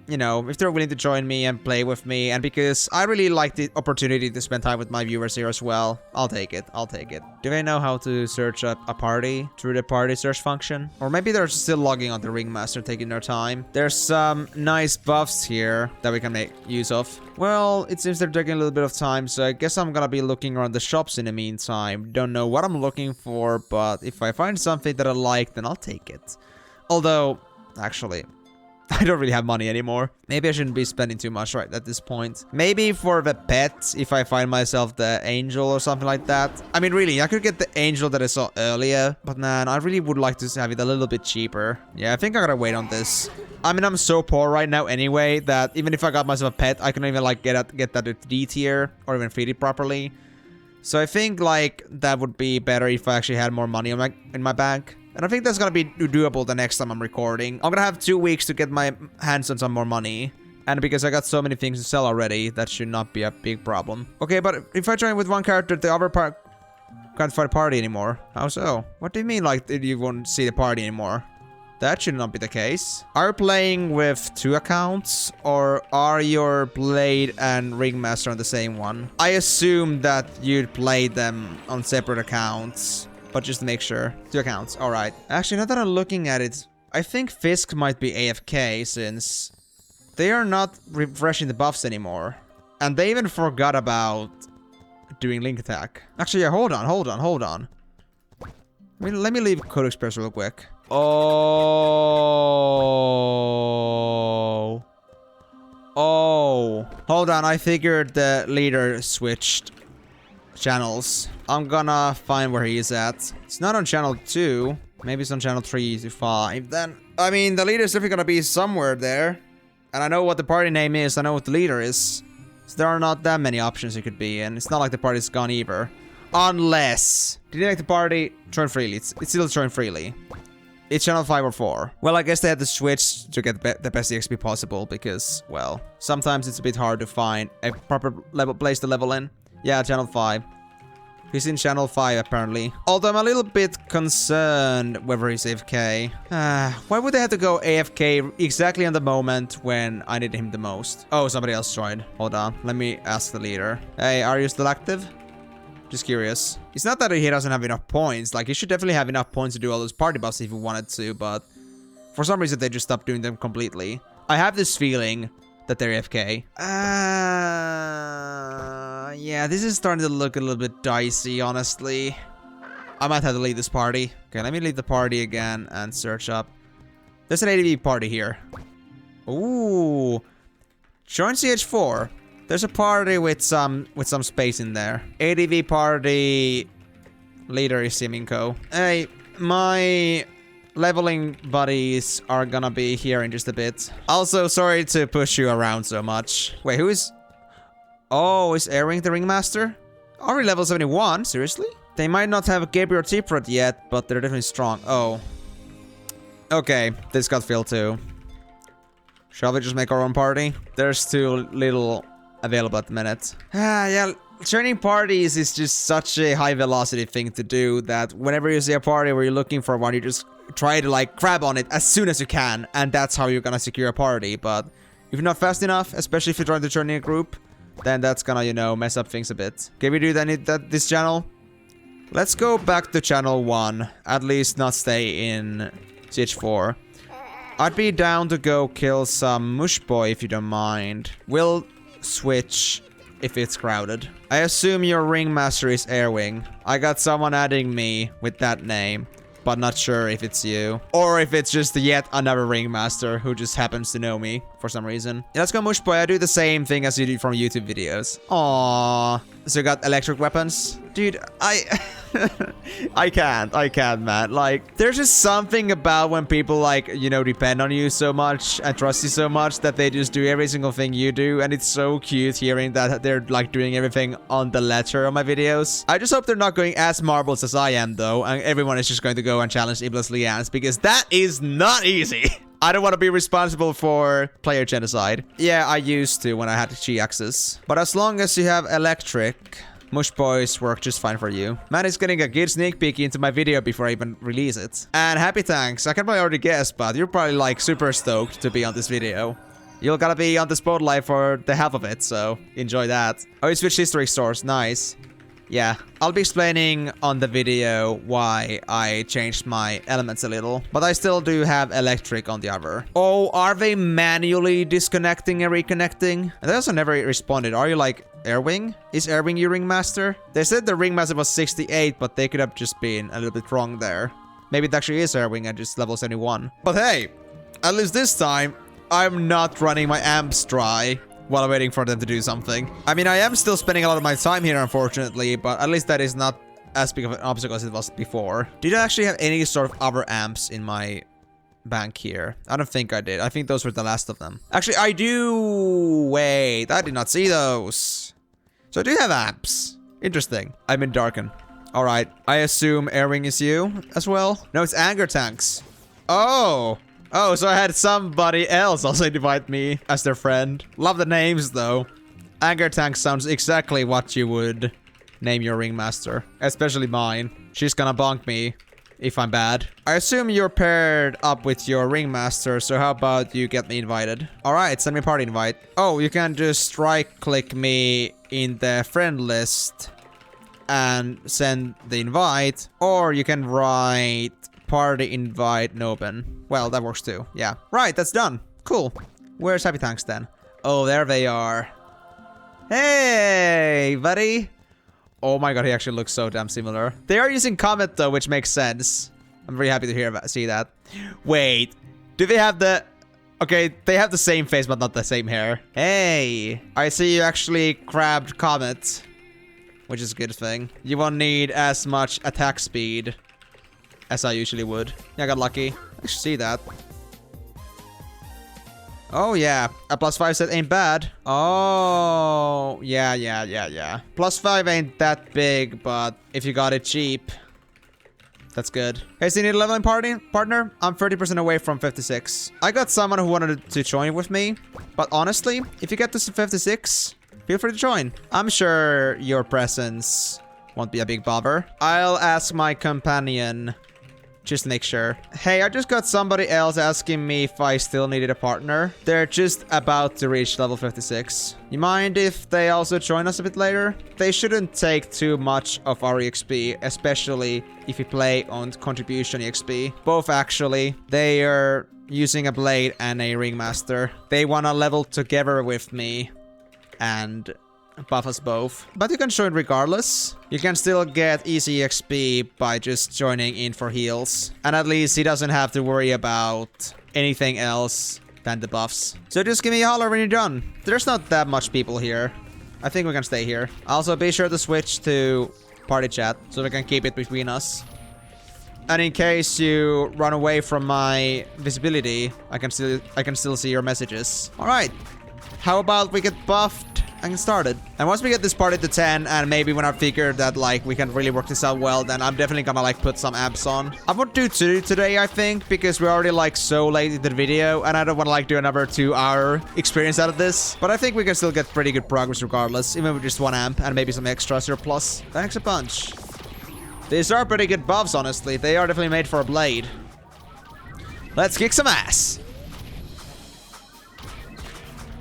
you know, if they're willing to join me and play with me, and because I really like the opportunity to spend time with my viewers here as well, I'll take it. I'll take it. Do they know how to search up a party through the party search function? Or maybe they're still logging on the Ringmaster, taking their time. There's some nice buffs here that we can make use of. Well, it seems they're taking a little bit of time, so I guess I'm gonna be looking around the shops in the meantime. Don't know what I'm looking for, but if I find something that I like, then I'll take it. Although, actually, I don't really have money anymore. Maybe I shouldn't be spending too much right at this point. Maybe for the pet, if I find myself the angel or something like that. I mean, really, I could get the angel that I saw earlier. But man, I really would like to have it a little bit cheaper. Yeah, I think I gotta wait on this. I mean, I'm so poor right now anyway that even if I got myself a pet, I couldn't even like get that at D tier or even feed it properly. So I think like that would be better if I actually had more money in my bank. And I think that's gonna be doable the next time I'm recording. I'm gonna have 2 weeks to get my hands on some more money. And because I got so many things to sell already, that should not be a big problem. Okay, but if I join with one character, the other part can't find a party anymore. How so? What do you mean, like, you won't see the party anymore? That should not be the case. Are you playing with 2 accounts? Or are your Blade and Ringmaster on the same one? I assume that you'd play them on separate accounts. But just to make sure. 2 accounts. Alright. Actually, now that I'm looking at it, I think Fisk might be AFK since they are not refreshing the buffs anymore. And they even forgot about doing link attack. Actually, yeah, hold on. Let me leave Codex Pairs real quick. Oh. Hold on, I figured the leader switched channels. I'm gonna find where he is at. It's not on channel 2. Maybe it's on channel 3 to 5. Then, I mean, the leader's definitely gonna be somewhere there. And I know what the party name is. I know what the leader is. So there are not that many options it could be. And it's not like the party's gone either. Unless... Did you like the party? Join freely. It's still join freely. It's channel 5 or 4. Well, I guess they had to switch to get the best EXP possible. Because, well, sometimes it's a bit hard to find a proper place to level in. Yeah, channel 5. He's in channel 5, apparently. Although I'm a little bit concerned whether he's AFK. Why would they have to go AFK exactly on the moment when I needed him the most? Oh, somebody else joined. Hold on. Let me ask the leader. Hey, are you still active? Just curious. It's not that he doesn't have enough points. Like, he should definitely have enough points to do all those party buffs if he wanted to, but... For some reason, they just stopped doing them completely. I have this feeling that they're AFK. Yeah, this is starting to look a little bit dicey, honestly. I might have to leave this party. Okay, let me leave the party again and search up. There's an ADV party here. Ooh. Join CH4. There's a party with some space in there. ADV party leader is Siminko. Hey, my leveling buddies are gonna be here in just a bit. Also, sorry to push you around so much. Wait, who is... Oh, is Airwing the ringmaster? Are we level 71? Seriously? They might not have Gabriel Tifrat yet, but they're definitely strong. Oh. Okay, this got filled too. Shall we just make our own party? There's too little available at the minute. Yeah, joining parties is just such a high velocity thing to do that whenever you see a party where you're looking for one, you just try to like grab on it as soon as you can, and that's how you're gonna secure a party. But if you're not fast enough, especially if you're trying to join a group, then that's gonna, you know, mess up things a bit. Can we do that this channel? Let's go back to channel 1. At least not stay in CH4. I'd be down to go kill some Mushpoies if you don't mind. We'll switch if it's crowded. I assume your ringmaster is Airwing. I got someone adding me with that name, but not sure if it's you. Or if it's just yet another ringmaster who just happens to know me for some reason. Yeah, let's go Mushpoies. I do the same thing as you do from YouTube videos. Aww. So you got electric weapons? Dude, I can't, man. Like, there's just something about when people, like, you know, depend on you so much and trust you so much that they just do every single thing you do. And it's so cute hearing that they're, like, doing everything on the letter on my videos. I just hope they're not going as marbles as I am, though. And everyone is just going to go and challenge Iblis Leanes, because that is not easy. I don't want to be responsible for player genocide. Yeah, I used to when I had G access. But as long as you have electric, Mushpoies work just fine for you. Man is getting a good sneak peek into my video before I even release it. And happy thanks. I can probably already guess, but you're probably like super stoked to be on this video. You're gonna be on the spotlight for the half of it, so enjoy that. Oh, you switched history source. Nice. Yeah, I'll be explaining on the video why I changed my elements a little, but I still do have electric on the other. Oh, are they manually disconnecting and reconnecting? And they also never responded. Are you like Airwing? Is Airwing your ringmaster? They said the ringmaster was 68, but they could have just been a little bit wrong there. Maybe it actually is Airwing and just level 71. But hey, at least this time, I'm not running my amps dry while I'm waiting for them to do something. I mean, I am still spending a lot of my time here, unfortunately, but at least that is not as big of an obstacle as it was before. Did I actually have any sort of other amps in my bank here? I don't think I did. I think those were the last of them. Actually, I do... Wait, I did not see those. So I do have amps. Interesting. I'm in Darken. Alright, I assume Airwing is you as well? No, it's Anger Tanks. Oh! Oh, so I had somebody else also invite me as their friend. Love the names, though. Anger Tank sounds exactly what you would name your ringmaster. Especially mine. She's gonna bonk me if I'm bad. I assume you're paired up with your ringmaster, so how about you get me invited? Alright, send me a party invite. Oh, you can just right-click me in the friend list and send the invite. Or you can write... Party invite Noben. Well, that works too. Yeah. Right, that's done. Cool. Where's Happy Thanks then? Oh, there they are. Hey, buddy. Oh my god, he actually looks so damn similar. They are using Comet though, which makes sense. I'm very happy to see that. Wait, do they have the... Okay, they have the same face, but not the same hair. Hey, I see you actually grabbed Comet, which is a good thing. You won't need as much attack speed as I usually would. Yeah, I got lucky. I should see that. Oh, yeah. A +5 set ain't bad. Oh, yeah. +5 ain't that big, but if you got it cheap, that's good. Hey, so you need a leveling partner? I'm 30% away from 56. I got someone who wanted to join with me, but honestly, if you get to 56, feel free to join. I'm sure your presence won't be a big bother. I'll ask my companion just to make sure. Hey, I just got somebody else asking me if I still needed a partner. They're just about to reach level 56. You mind if they also join us a bit later? They shouldn't take too much of our EXP, especially if you play on contribution EXP. Both actually. They are using a blade and a ringmaster. They wanna level together with me and buff us both. But you can join regardless. You can still get easy XP by just joining in for heals. And at least he doesn't have to worry about anything else than the buffs. So just give me a holler when you're done. There's not that much people here. I think we can stay here. Also, be sure to switch to party chat so we can keep it between us. And in case you run away from my visibility, I can still see your messages. All right. How about we get buffed and get started? And once we get this party to 10, and maybe when I figure that like we can really work this out well, then I'm definitely gonna like put some abs on. I won't do 2 today, I think, because we're already like so late in the video, and I don't want to like do another 2-hour experience out of this. But I think we can still get pretty good progress regardless, even with just 1 amp and maybe some extra surplus. Thanks a bunch. These are pretty good buffs, honestly. They are definitely made for a blade. Let's kick some ass.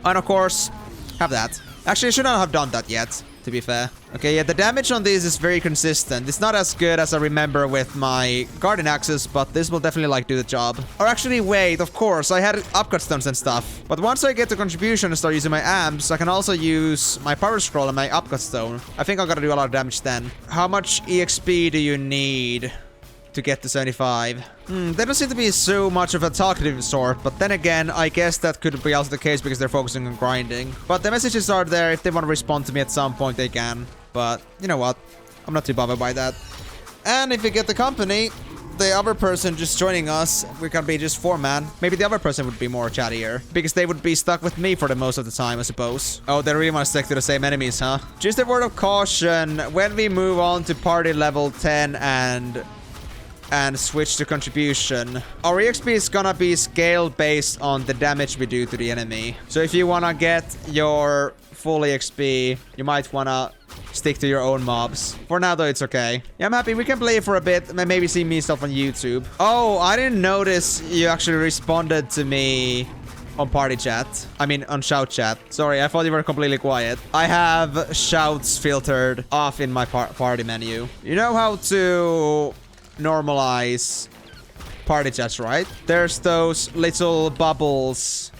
And of course, have that. Actually, I should not have done that yet, to be fair. Okay, yeah, the damage on these is very consistent. It's not as good as I remember with my Guardian Axes, but this will definitely, like, do the job. Or actually, wait, of course, I had upcut stones and stuff. But once I get to contribution and start using my amps, I can also use my power scroll and my upcut stone. I think I'm gonna do a lot of damage then. How much EXP do you need to get to 75? They don't seem to be so much of a talkative sort, but then again, I guess that could be also the case because they're focusing on grinding. But the messages are there. If they want to respond to me at some point, they can. But you know what? I'm not too bothered by that. And if we get the company, the other person just joining us, we can be just 4-man. Maybe the other person would be more chattier, because they would be stuck with me for the most of the time, I suppose. Oh, they really want to stick to the same enemies, huh? Just a word of caution, when we move on to party level 10 and switch to contribution, our EXP is gonna be scaled based on the damage we do to the enemy. So if you wanna get your full EXP, you might wanna stick to your own mobs. For now though, it's okay. Yeah, I'm happy we can play it for a bit and maybe see me stuff on YouTube. Oh, I didn't notice you actually responded to me on party chat. I mean, on shout chat. Sorry, I thought you were completely quiet. I have shouts filtered off in my party menu. You know how to normalize party chats, right? There's those little bubbles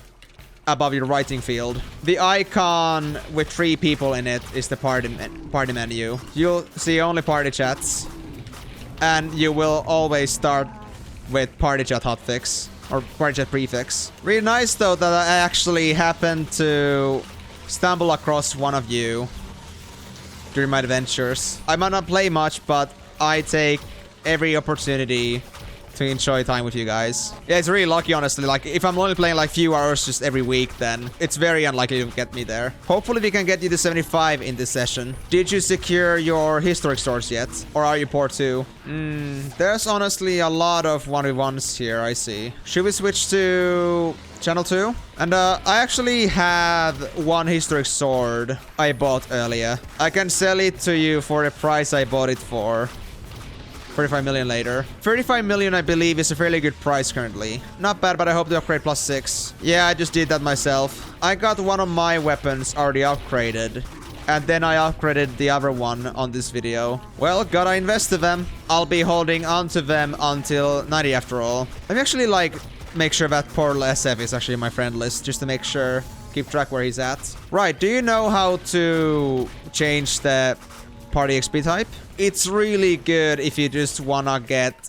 above your writing field. The icon with 3 people in it is the party menu. You'll see only party chats, and you will always start with party chat hotfix or party chat prefix. Really nice though that I actually happened to stumble across one of you during my adventures. I might not play much, but I take every opportunity to enjoy time with you guys. Yeah, it's really lucky, honestly. Like, if I'm only playing like few hours just every week, then it's very unlikely to get me there. Hopefully we can get you to 75 in this session. Did you secure your historic source yet? Or are you poor too? There's honestly a lot of 1v1s here, I see. Should we switch to channel 2? And I actually have 1 historic sword I bought earlier. I can sell it to you for the price I bought it for. 35 million later. 35 million, I believe, is a fairly good price currently. Not bad, but I hope to upgrade +6. Yeah, I just did that myself. I got one of my weapons already upgraded, and then I upgraded the other one on this video. Well, gotta invest to them. I'll be holding on to them until 90 after all. Let me actually, like, make sure that Portal SF is actually in my friend list, just to make sure, keep track where he's at. Right, do you know how to change the party XP type? It's really good if you just wanna get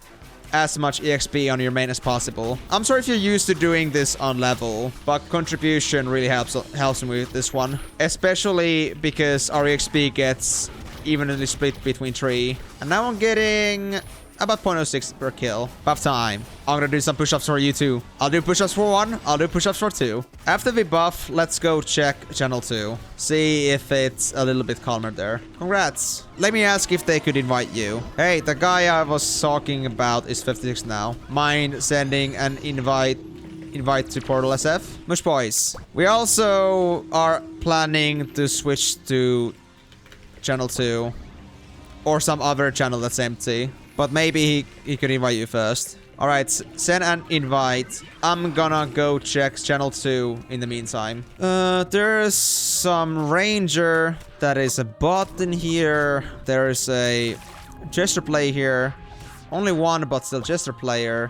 as much EXP on your main as possible. I'm sorry if you're used to doing this on level, but contribution really helps me with this one. Especially because our EXP gets evenly split between 3. And now I'm getting about 0.06 per kill. Buff time. I'm gonna do some push-ups for you too. I'll do push-ups for 1. I'll do push-ups for 2. After we buff, let's go check channel 2. See if it's a little bit calmer there. Congrats. Let me ask if they could invite you. Hey, the guy I was talking about is 56 now. Mind sending an invite to Portal SF? Mushpoies. We also are planning to switch to channel 2. Or some other channel that's empty. But maybe he could invite you first. Alright, send an invite. I'm gonna go check channel 2 in the meantime. There's some ranger that is a bot in here. There's a jester play here. Only one, but still jester player.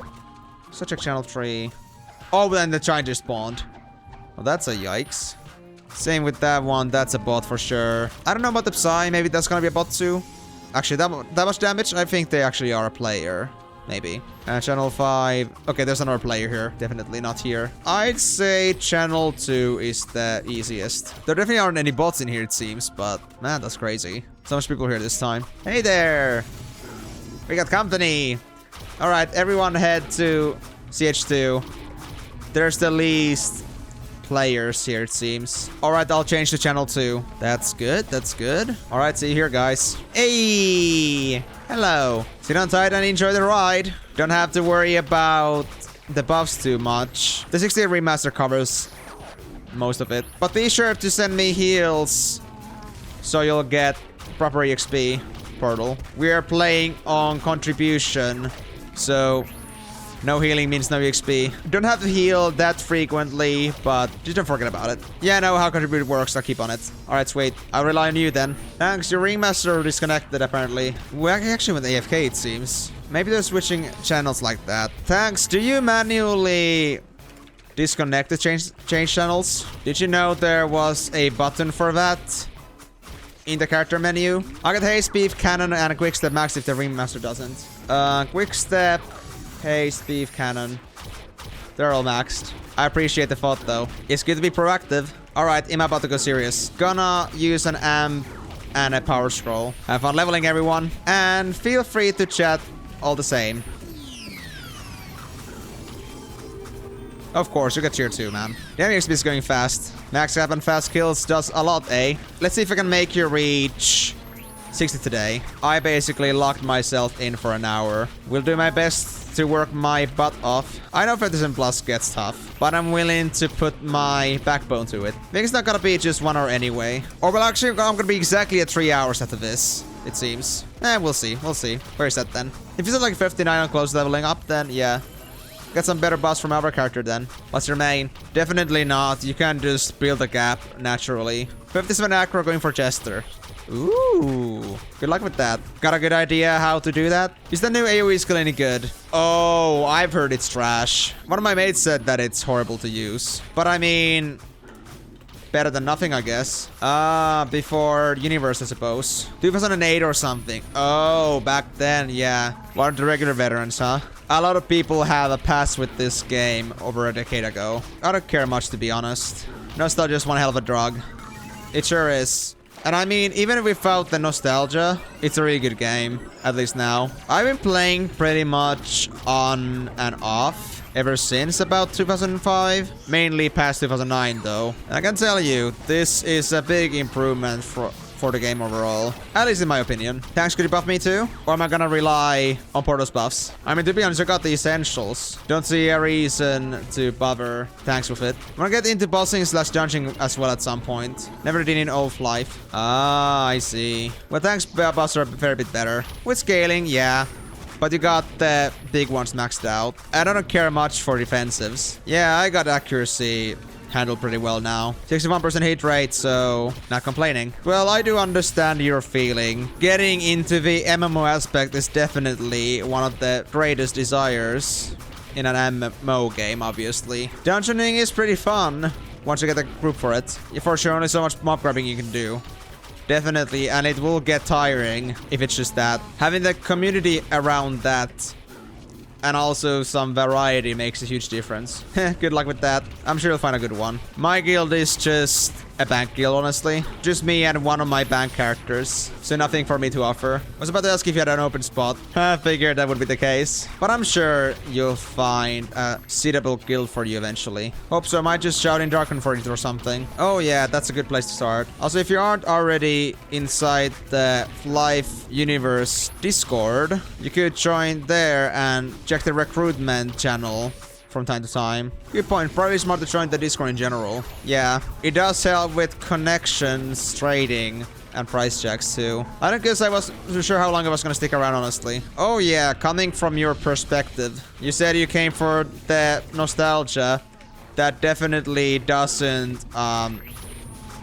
So check channel 3. Oh, then the giant just spawned. Well, that's a yikes. Same with that one. That's a bot for sure. I don't know about the Psy. Maybe that's gonna be a bot too. Actually, that much damage? I think they actually are a player. Maybe. Channel 5. Okay, there's another player here. Definitely not here. I'd say channel 2 is the easiest. There definitely aren't any bots in here, it seems. But, man, that's crazy. So much people here this time. Hey there! We got company! Alright, everyone head to CH2. There's the least players here, it seems. Alright, I'll change to channel 2. That's good, that's good. Alright, see you here, guys. Hey! Hello. Sit on tight and enjoy the ride. Don't have to worry about the buffs too much. The 60 remaster covers most of it. But be sure to send me heals so you'll get proper EXP portal. We are playing on contribution, so no healing means no EXP. Don't have to heal that frequently, but just don't forget about it. Yeah, I know how contribute works. I'll keep on it. Alright, sweet. I'll rely on you then. Thanks, your ringmaster disconnected apparently. We actually went AFK, it seems. Maybe they're switching channels like that. Thanks. Do you manually disconnect the change channels? Did you know there was a button for that in the character menu? I got haste, beef, cannon, and a quick step max if the ringmaster doesn't. Quick step, haste, beef, cannon. They're all maxed. I appreciate the thought though. It's good to be proactive. Alright, I'm about to go serious. Gonna use an amp and a power scroll. Have fun leveling, everyone. And feel free to chat all the same. Of course, you get cheer too, man. The enemy XP is going fast. Max cap and fast kills does a lot, eh? Let's see if I can make you reach 60 today. I basically locked myself in for an hour. Will do my best to work my butt off. I know 50% plus gets tough, but I'm willing to put my backbone to it. I think it's not gonna be just 1 hour anyway. Or well, actually, I'm gonna be exactly at 3 hours after this, it seems. We'll see. We'll see. Where is that then? If it's at like 59 on close leveling up, then yeah. Get some better buffs from our character then. What's your main? Definitely not. You can't just build a gap naturally. 57 acro going for Jester. Ooh. Good luck with that. Got a good idea how to do that? Is the new AoE skill any good? Oh, I've heard it's trash. One of my mates said that it's horrible to use. But I mean, better than nothing, I guess. Before Universe, I suppose. 2008 or something. Oh, back then, yeah. One of the regular veterans, huh? A lot of people have a past with this game over a decade ago. I don't care much, to be honest. Nostalgia is one hell of a drug. It sure is. And I mean, even without the nostalgia, it's a really good game. At least now. I've been playing pretty much on and off ever since about 2005. Mainly past 2009 though. And I can tell you, this is a big improvement for the game overall. At least in my opinion. Thanks, could you buff me too? Or am I gonna rely on Porto's buffs? I mean, to be honest, I got the essentials. Don't see a reason to bother. Thanks with it. I'm gonna get into bossing / dungeon as well at some point. Never did in old Flyff. Ah, I see. Well, thanks, buffs are a fair bit better. With scaling, yeah. But you got the big ones maxed out. I don't care much for defensives. Yeah, I got accuracy handled pretty well now. 61% hit rate, so not complaining. Well, I do understand your feeling. Getting into the MMO aspect is definitely one of the greatest desires in an MMO game, obviously. Dungeoning is pretty fun once you get a group for it. For sure, only so much mob grabbing you can do. Definitely, and it will get tiring if it's just that. Having the community around that and also some variety makes a huge difference. Good luck with that. I'm sure you'll find a good one. My guild is just a bank guild, honestly. Just me and one of my bank characters. So nothing for me to offer. I was about to ask if you had an open spot. I figured that would be the case. But I'm sure you'll find a suitable guild for you eventually. Hope so. I might just shout in Darken for it or something. Oh yeah, that's a good place to start. Also, if you aren't already inside the Flyff universe Discord, you could join there and check the recruitment channel from time to time. Good point. Probably smart to join the Discord in general. Yeah, it does help with connections, trading, and price checks too. I don't guess I wasn't sure how long I was gonna stick around, honestly. Oh yeah, coming from your perspective. You said you came for the nostalgia. That definitely doesn't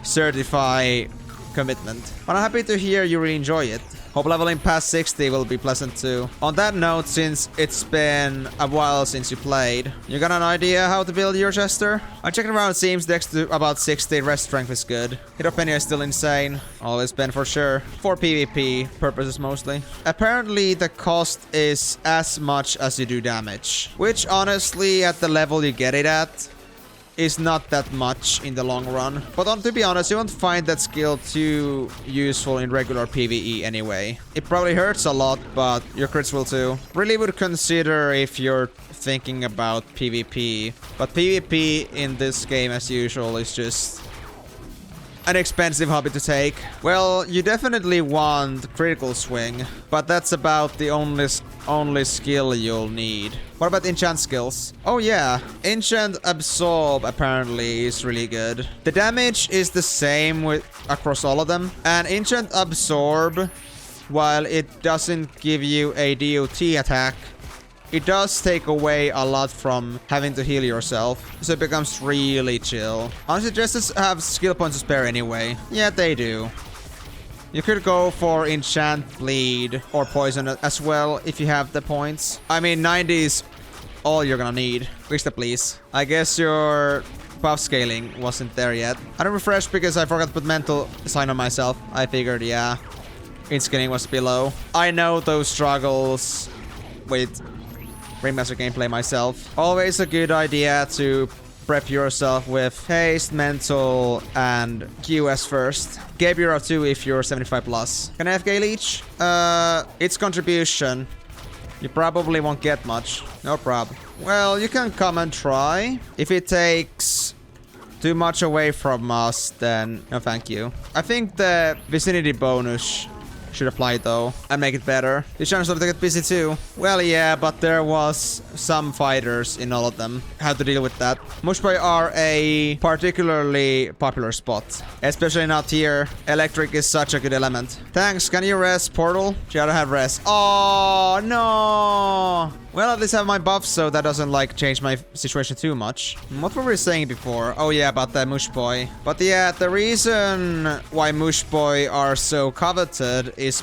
certify commitment. But I'm happy to hear you really enjoy it. Hope leveling past 60 will be pleasant too. On that note, since it's been a while since you played, you got an idea how to build your Jester? I checked around, it seems dex to about 60, rest strength is good. Hit up is still insane. Always been for sure. For PvP purposes mostly. Apparently the cost is as much as you do damage. Which honestly, at the level you get it at, is not that much in the long run. But to be honest, you won't find that skill too useful in regular PvE anyway. It probably hurts a lot, but your crits will too. Really would consider if you're thinking about PvP. But PvP in this game, as usual, is just an expensive hobby to take. Well, you definitely want critical swing, but that's about the only skill you'll need. What about enchant skills? Oh yeah, enchant absorb apparently is really good. The damage is the same across all of them, and enchant absorb, while it doesn't give you a DOT attack, it does take away a lot from having to heal yourself, so it becomes really chill. Honestly, Jesters have skill points to spare anyway. Yeah, they do. You could go for enchant, bleed, or poison as well if you have the points. I mean, 90 is all you're gonna need. Wish that please. I guess your buff scaling wasn't there yet. I don't refresh because I forgot to put mental sign on myself. I figured, yeah, int scaling was below. I know those struggles with Ringmaster gameplay myself. Always a good idea to prep yourself with haste, mental, and QS first. Gabriel too if you're 75 plus. Can I FK leech? Its contribution. You probably won't get much. No problem. Well, you can come and try. If it takes too much away from us, then no thank you. I think the vicinity bonus should apply though, and make it better. The chance of to get busy too. Well, yeah, but there was some fighters in all of them. How to deal with that. Mushpoies are a particularly popular spot, especially not here. Electric is such a good element. Thanks. Can you rest portal? She ought to have rest. Oh no. Well, at least I have my buffs, so that doesn't like change my situation too much. What were we saying before? Oh yeah, about the Mushpoies. But yeah, the reason why Mushpoies are so coveted is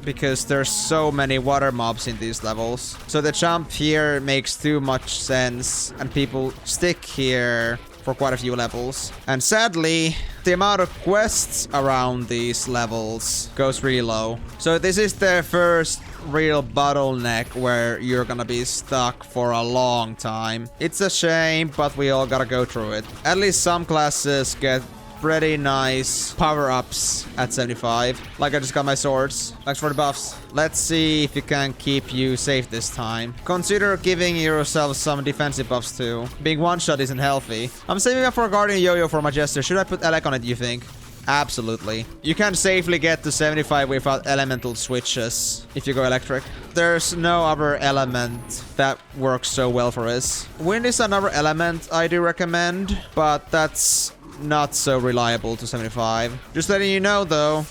because there's so many water mobs in these levels. So the jump here makes too much sense, and people stick here for quite a few levels. And sadly, the amount of quests around these levels goes really low. So this is the first real bottleneck where you're gonna be stuck for a long time. It's a shame, but we all gotta go through it. At least some classes get pretty nice power-ups at 75. Like I just got my swords. Thanks for the buffs. Let's see if you can keep you safe this time. Consider giving yourself some defensive buffs too. Being one-shot isn't healthy. I'm saving up for a Guardian Yo-Yo for my Jester. Should I put Elec on it, you think? Absolutely. You can safely get to 75 without elemental switches if you go electric. There's no other element that works so well for us. Wind is another element I do recommend, but that's not so reliable to 75. Just letting you know though,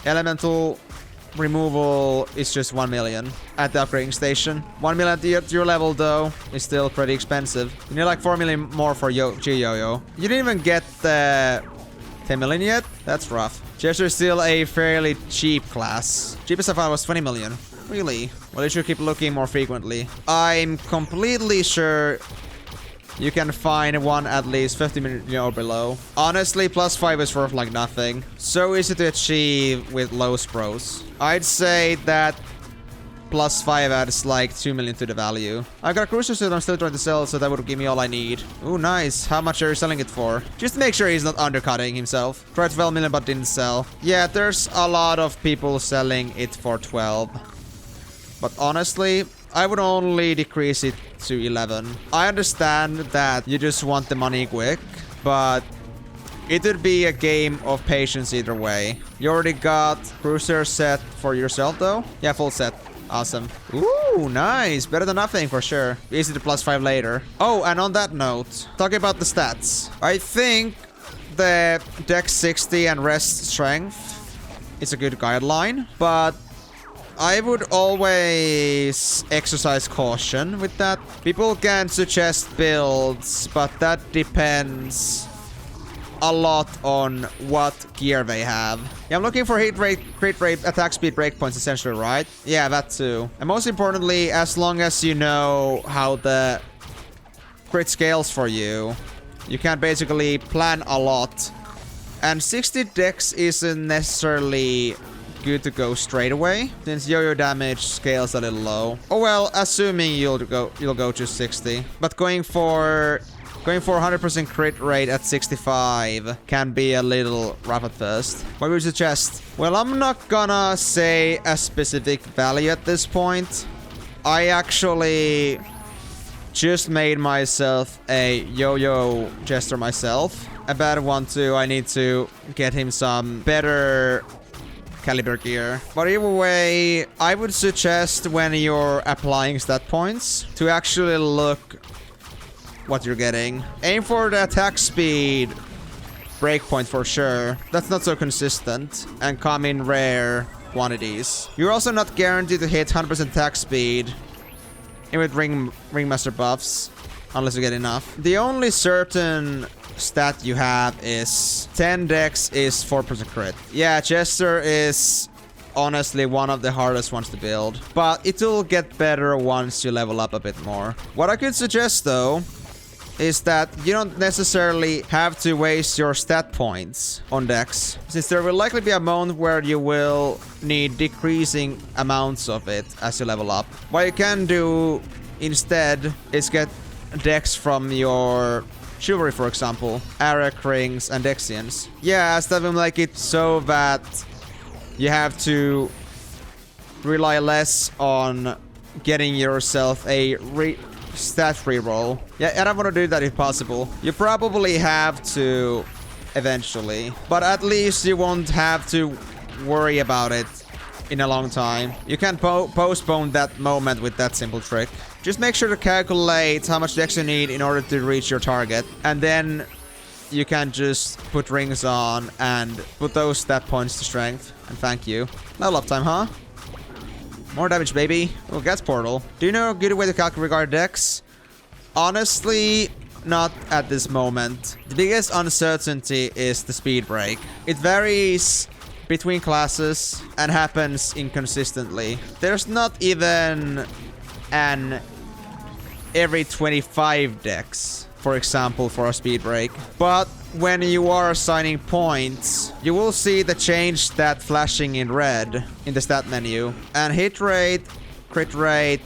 elemental removal is just 1 million at the upgrading station. 1 million at your level though is still pretty expensive. You need like 4 million more for G-Yo-Yo. You didn't even get the 10 million yet? That's rough. Jester is still a fairly cheap class. Cheapest I found was 20 million. Really? Well, you should keep looking more frequently. I'm completely sure you can find one at least 50 million or below. Honestly, +5 is worth like nothing. So easy to achieve with low spros. I'd say that +5 adds like 2 million to the value. I got a cruiser suit I'm still trying to sell, so that would give me all I need. Ooh, nice. How much are you selling it for? Just to make sure he's not undercutting himself. Tried 12 million but didn't sell. Yeah, there's a lot of people selling it for 12. But honestly, I would only decrease it to 11. I understand that you just want the money quick, but it would be a game of patience either way. You already got cruiser set for yourself though? Yeah, full set. Awesome. Ooh, nice. Better than nothing for sure. Easy to +5 later. Oh, and on that note, talking about the stats. I think the Dex 60 and Rest Strength is a good guideline, but I would always exercise caution with that. People can suggest builds, but that depends a lot on what gear they have. Yeah, I'm looking for hit rate, crit rate, attack speed breakpoints essentially, right? Yeah, that too. And most importantly, as long as you know how the crit scales for you, you can basically plan a lot. And 60 dex isn't necessarily good to go straight away, since yo-yo damage scales a little low. Oh well, assuming you'll go to 60. But going for 100% crit rate at 65 can be a little rough at first. What would you suggest? Well, I'm not gonna say a specific value at this point. I actually just made myself a yo-yo jester myself. A bad one too. I need to get him some better caliber gear. But either way, I would suggest when you're applying stat points to actually look what you're getting. Aim for the attack speed breakpoint for sure. That's not so consistent and come in rare quantities. You're also not guaranteed to hit 100% attack speed with ringmaster buffs unless you get enough. The only certain stat you have is 10 dex is 4% crit. Yeah, Jester is honestly one of the hardest ones to build, but it will get better once you level up a bit more. What I could suggest though is that you don't necessarily have to waste your stat points on dex, since there will likely be a moment where you will need decreasing amounts of it as you level up. What you can do instead is get dex from your chivalry, for example, Arak rings and Dexians. Yeah, stuff them like it so that you have to rely less on getting yourself a stat reroll. Yeah, I don't want to do that if possible. You probably have to eventually, but at least you won't have to worry about it in a long time. You can postpone that moment with that simple trick. Just make sure to calculate how much dex you need in order to reach your target, and then you can just put rings on and put those stat points to strength. And thank you. Level up time, huh? More damage, baby. Oh, gas portal. Do you know a good way to calculate regard dex? Honestly, not at this moment. The biggest uncertainty is the speed break. It varies between classes and happens inconsistently. There's not even an every 25 dex, for example, for a speed break. But when you are assigning points, you will see the change stat flashing in red in the stat menu. And hit rate, crit rate,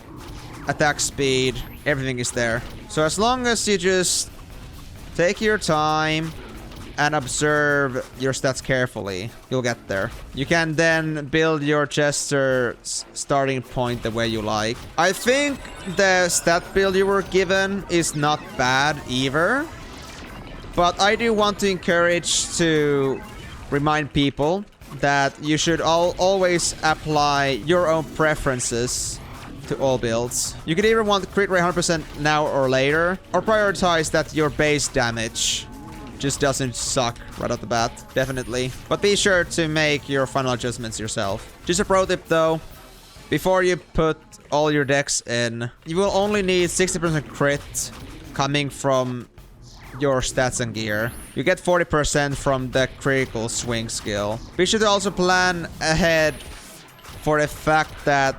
attack speed, everything is there. So as long as you just take your time and observe your stats carefully, you'll get there. You can then build your Jester's starting point the way you like. I think the stat build you were given is not bad either, but I do want to encourage to remind people that you should always apply your own preferences to all builds. You could either want crit rate 100% now or later, or prioritize that your base damage just doesn't suck right off the bat, definitely. But be sure to make your final adjustments yourself. Just a pro tip though, before you put all your decks in, you will only need 60% crit coming from your stats and gear. You get 40% from the critical swing skill. Be sure to also plan ahead for the fact that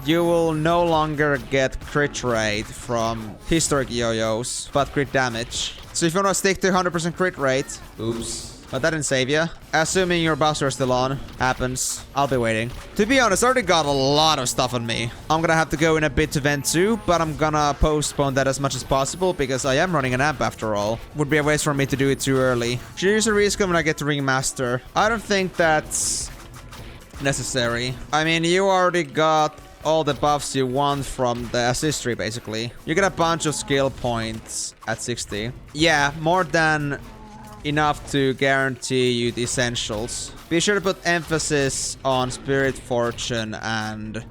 you will no longer get crit rate from historic yo-yos, but crit damage. So if you want to stick to 100% crit rate, oops, but that didn't save you. Assuming your buffs are still on, happens. I'll be waiting. To be honest, I already got a lot of stuff on me. I'm gonna have to go in a bit to vent too, but I'm gonna postpone that as much as possible because I am running an amp after all. Would be a waste for me to do it too early. Should use a reskin when I get to Ringmaster. I don't think that's necessary. I mean, you already got all the buffs you want from the assist tree, basically. You get a bunch of skill points at 60. Yeah, more than enough to guarantee you the essentials. Be sure to put emphasis on Spirit Fortune and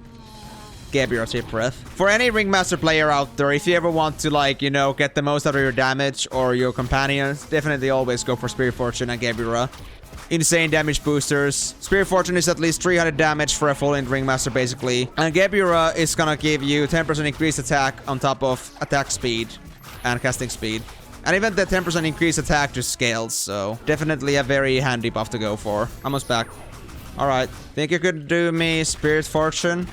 Gabriel Tip Breath. For any Ringmaster player out there, if you ever want to, like, you know, get the most out of your damage or your companions, definitely always go for Spirit Fortune and Gabriel. Insane damage boosters. Spirit Fortune is at least 300 damage for a full-in Ringmaster, basically. And Gebura is gonna give you 10% increased attack on top of attack speed and casting speed. And even the 10% increased attack just scales, so definitely a very handy buff to go for. Almost back. Alright. Think you could do me Spirit Fortune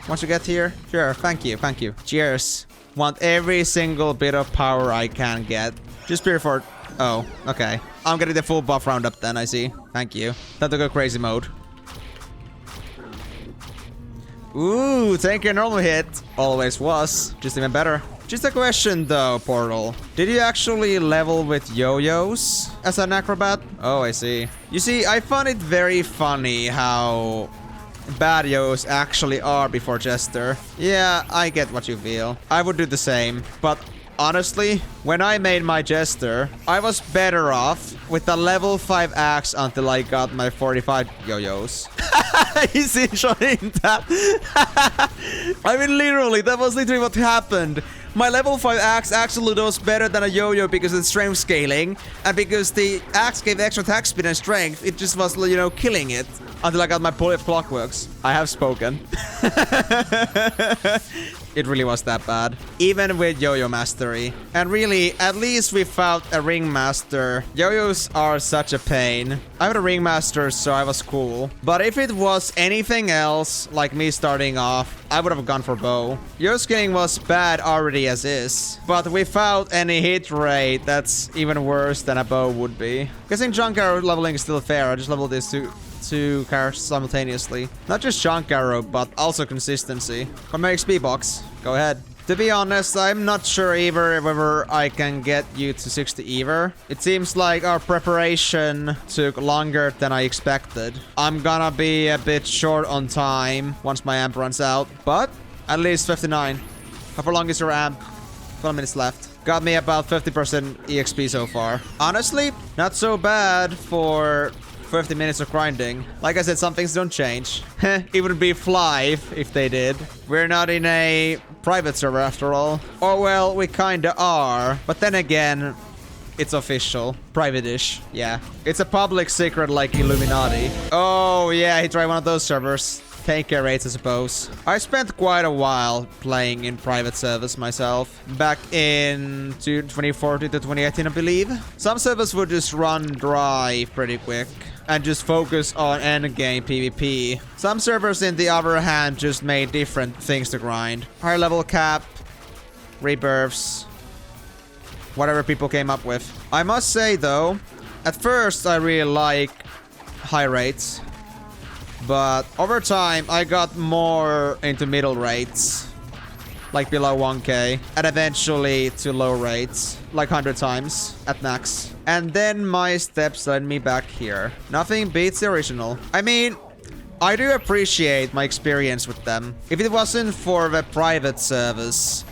once you get here? Sure, thank you, thank you. Cheers. Want every single bit of power I can get. Just Spirit Fort. Oh, okay. I'm getting the full buff roundup then, I see. Thank you. Time to go crazy mode. Ooh, thank you, normal hit. Always was. Just even better. Just a question though, Portal. Did you actually level with yo-yos as an acrobat? Oh, I see. You see, I found it very funny how bad yo-yos actually are before Jester. Yeah, I get what you feel. I would do the same, but honestly, when I made my Jester, I was better off with a level 5 axe until I got my 45 yo-yos. He's enjoying that. I mean, literally, that was literally what happened. My level 5 axe actually does better than a yo-yo because of the strength scaling, and because the axe gave extra attack speed and strength, it just was, you know, killing it until I got my pull of clockworks. I have spoken. It really was that bad. Even with yo-yo mastery. And really, at least we found a ringmaster. Yo-yos are such a pain. I had a ringmaster, so I was cool. But if it was anything else, like me starting off, I would have gone for bow. Yo scaling was bad already as is. But without any hit rate, that's even worse than a bow would be. Guessing junk arrow leveling is still fair. I just leveled this two characters simultaneously. Not just junk arrow, but also consistency. Come my XP box. Go ahead. To be honest, I'm not sure either whether I can get you to 60 either. It seems like our preparation took longer than I expected. I'm gonna be a bit short on time once my amp runs out, but at least 59. How far long is your amp? 12 minutes left. Got me about 50% EXP so far. Honestly, not so bad for 50 minutes of grinding. Like I said, some things don't change. It would be Flyff if they did. We're not in a private server after all. Or well, we kinda are. But then again, it's official. Private-ish. Yeah. It's a public secret like Illuminati. Oh yeah, he tried one of those servers. 10k rates, I suppose. I spent quite a while playing in private servers myself. Back in 2014 to 2018, I believe. Some servers would just run dry pretty quick and just focus on endgame PvP. Some servers, in the other hand, just made different things to grind. Higher level cap, rebirths, whatever people came up with. I must say though, at first I really like high rates. But over time, I got more into middle rates, like below 1k, and eventually to low rates, like 100 times at max. And then my steps led me back here. Nothing beats the original. I mean, I do appreciate my experience with them. If it wasn't for the private service,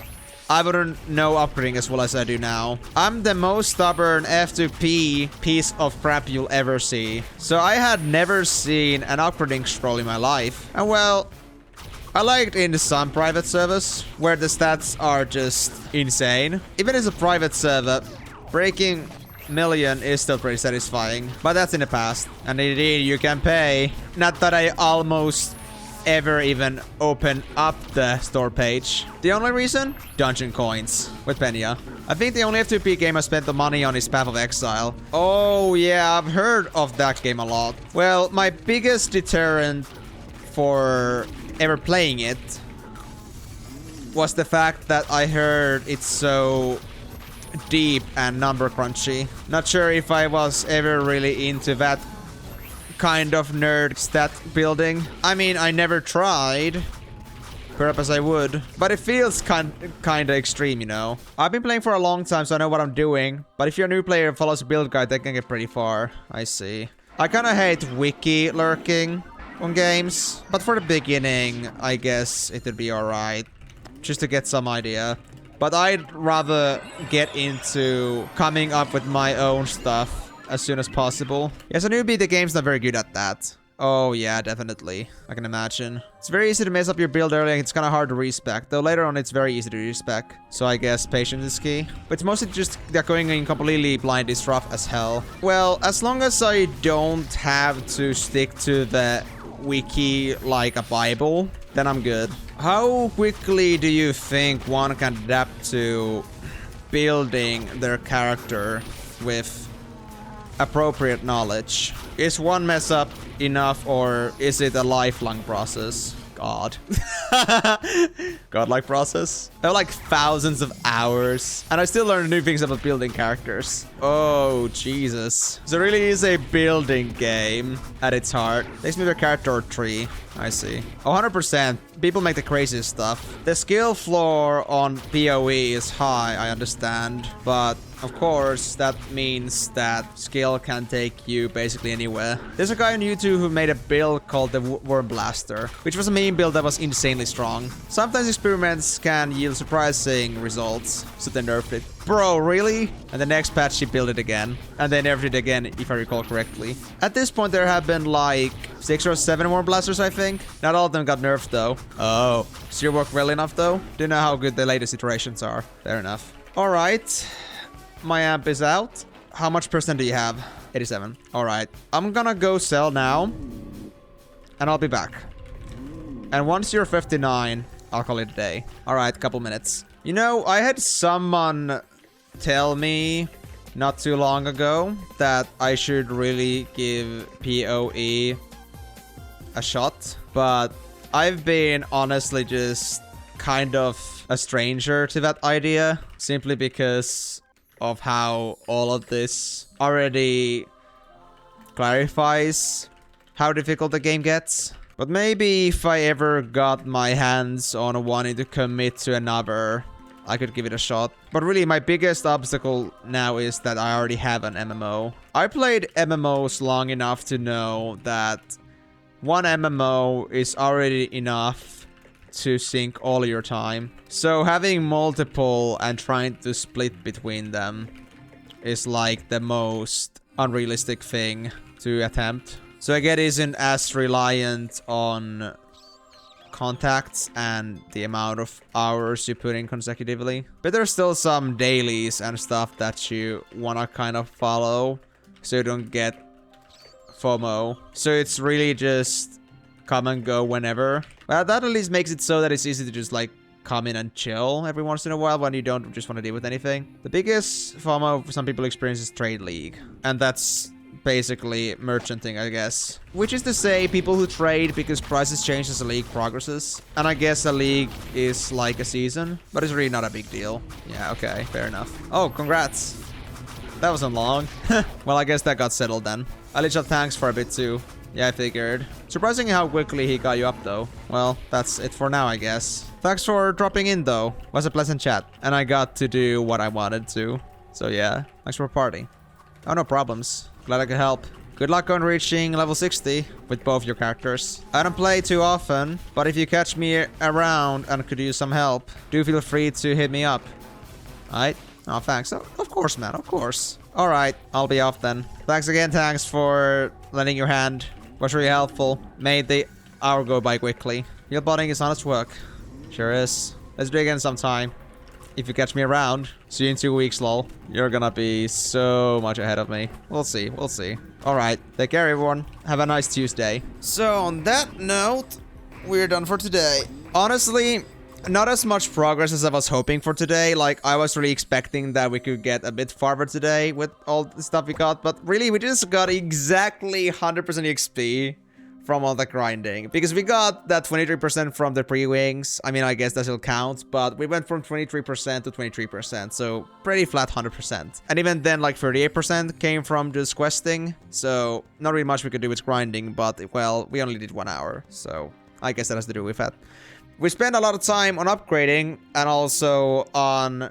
I wouldn't know upgrading as well as I do now. I'm the most stubborn F2P piece of crap you'll ever see. So I had never seen an upgrading scroll in my life. And well, I liked in some private servers where the stats are just insane. Even as a private server, breaking million is still pretty satisfying. But that's in the past. And indeed, you can pay. Not that I almost ever even open up the store page. The only reason? Dungeon coins with Penya. I think the only F2P game I spent the money on is Path of Exile. Oh yeah, I've heard of that game a lot. Well, my biggest deterrent for ever playing it was the fact that I heard it's so deep and number crunchy. Not sure if I was ever really into that kind of nerd stat building. I mean, I never tried. Perhaps I would. But it feels kinda extreme, you know. I've been playing for a long time, so I know what I'm doing. But if you're a new player and follows a build guide, they can get pretty far. I see. I kinda hate wiki lurking on games. But for the beginning, I guess it would be alright. Just to get some idea. But I'd rather get into coming up with my own stuff as soon as possible. As a newbie, the game's not very good at that. Oh yeah, definitely. I can imagine. It's very easy to mess up your build early, and it's kind of hard to respec. Though later on, it's very easy to respec. So I guess patience is key. But it's mostly just that going in completely blind is rough as hell. Well, as long as I don't have to stick to the wiki like a Bible, then I'm good. How quickly do you think one can adapt to building their character with appropriate knowledge. Is one mess up enough, or is it a lifelong process? God. Godlike process. I have like thousands of hours, and I still learn new things about building characters. Oh, Jesus. So it really is a building game at its heart. Takes me to a character tree. I see. 100%. People make the craziest stuff. The skill floor on PoE is high, I understand. But, of course, that means that skill can take you basically anywhere. There's a guy on YouTube who made a build called the Worm Blaster, which was a meme build that was insanely strong. Sometimes experiments can yield surprising results, so they nerfed it. Bro, really? And the next patch he built it again. And they nerfed it again, if I recall correctly. At this point, there have been like 6 or 7 more blasters, I think. Not all of them got nerfed, though. Oh. Still work well enough, though? Do know how good the latest iterations are. Fair enough. Alright. My amp is out. How much percent do you have? 87. Alright. I'm gonna go sell now. And I'll be back. And once you're 59, I'll call it a day. Alright, couple minutes. You know, I had someone tell me not too long ago that I should really give PoE a shot. But I've been honestly just kind of a stranger to that idea. Simply because of how all of this already clarifies how difficult the game gets. But maybe if I ever got my hands on wanting to commit to another, I could give it a shot. But really, my biggest obstacle now is that I already have an MMO. I played MMOs long enough to know that one MMO is already enough to sink all your time. So having multiple and trying to split between them is like the most unrealistic thing to attempt. So I get isn't as reliant on contacts and the amount of hours you put in consecutively. But there's still some dailies and stuff that you wanna kind of follow so you don't get FOMO. So it's really just come and go whenever. Well, that at least makes it so that it's easy to just like come in and chill every once in a while when you don't just want to deal with anything. The biggest FOMO some people experience is Trade League. And that's basically merchanting, I guess. Which is to say, people who trade because prices change as the league progresses. And I guess a league is like a season, but it's really not a big deal. Yeah, okay, fair enough. Oh, congrats. That wasn't long. Well, I guess that got settled then. Eliass, thanks for a bit too. Yeah, I figured. Surprising how quickly he got you up though. Well, that's it for now, I guess. Thanks for dropping in though. Was a pleasant chat. And I got to do what I wanted to. So yeah, thanks for partying. Oh, no problems. Glad I could help. Good luck on reaching level 60 with both your characters. I don't play too often, but if you catch me around and could use some help, do feel free to hit me up. Alright? Oh, thanks. Oh, of course, man. Of course. Alright, I'll be off then. Thanks again, thanks for lending your hand. Was really helpful. Made the hour go by quickly. Heal botting is honest work. Sure is. Let's do it again sometime. If you catch me around. See you in 2 weeks, lol. You're gonna be so much ahead of me. We'll see, we'll see. Alright, take care everyone. Have a nice Tuesday. So on that note, we're done for today. Honestly, not as much progress as I was hoping for today. Like, I was really expecting that we could get a bit farther today with all the stuff we got. But really, we just got exactly 100% XP from all the grinding. Because we got that 23% from the pre-wings. I mean, I guess that still counts. But we went from 23% to 23%. So, pretty flat 100%. And even then, like, 38% came from just questing. So, not really much we could do with grinding. But, well, we only did 1 hour. So, I guess that has to do with that. We spent a lot of time on upgrading and also on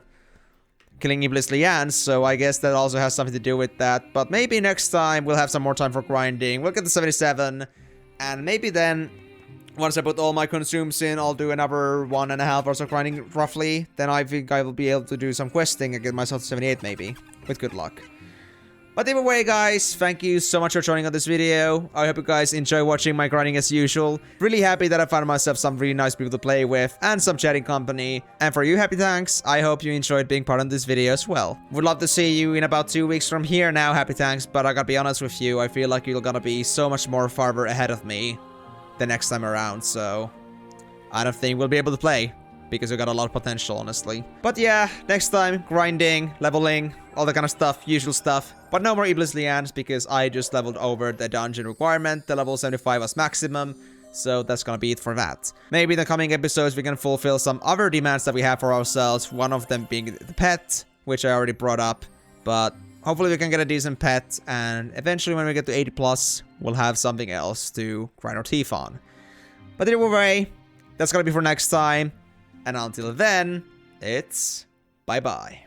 killing Iblis Leanes, so I guess that also has something to do with that. But maybe next time we'll have some more time for grinding. We'll get to 77, and maybe then, once I put all my consumes in, I'll do another 1.5 hours of grinding, roughly. Then I think I will be able to do some questing and get myself to 78, maybe. With good luck. But either way, guys, thank you so much for joining on this video. I hope you guys enjoy watching my grinding as usual. Really happy that I found myself some really nice people to play with and some chatting company. And for you, Happy Tanks, I hope you enjoyed being part of this video as well. Would love to see you in about 2 weeks from here now, Happy Tanks, but I gotta be honest with you, I feel like you're gonna be so much more farther ahead of me the next time around, so I don't think we'll be able to play. because we got a lot of potential, honestly. But yeah, next time, grinding, leveling, all that kind of stuff, usual stuff. But no more Iblis Leanes because I just leveled over the dungeon requirement. The level 75 was maximum. So that's gonna be it for that. Maybe in the coming episodes we can fulfill some other demands that we have for ourselves. One of them being the pet, which I already brought up. But hopefully we can get a decent pet. And eventually when we get to 80 plus, we'll have something else to grind our teeth on. But either way, that's gonna be for next time. And until then, it's bye-bye.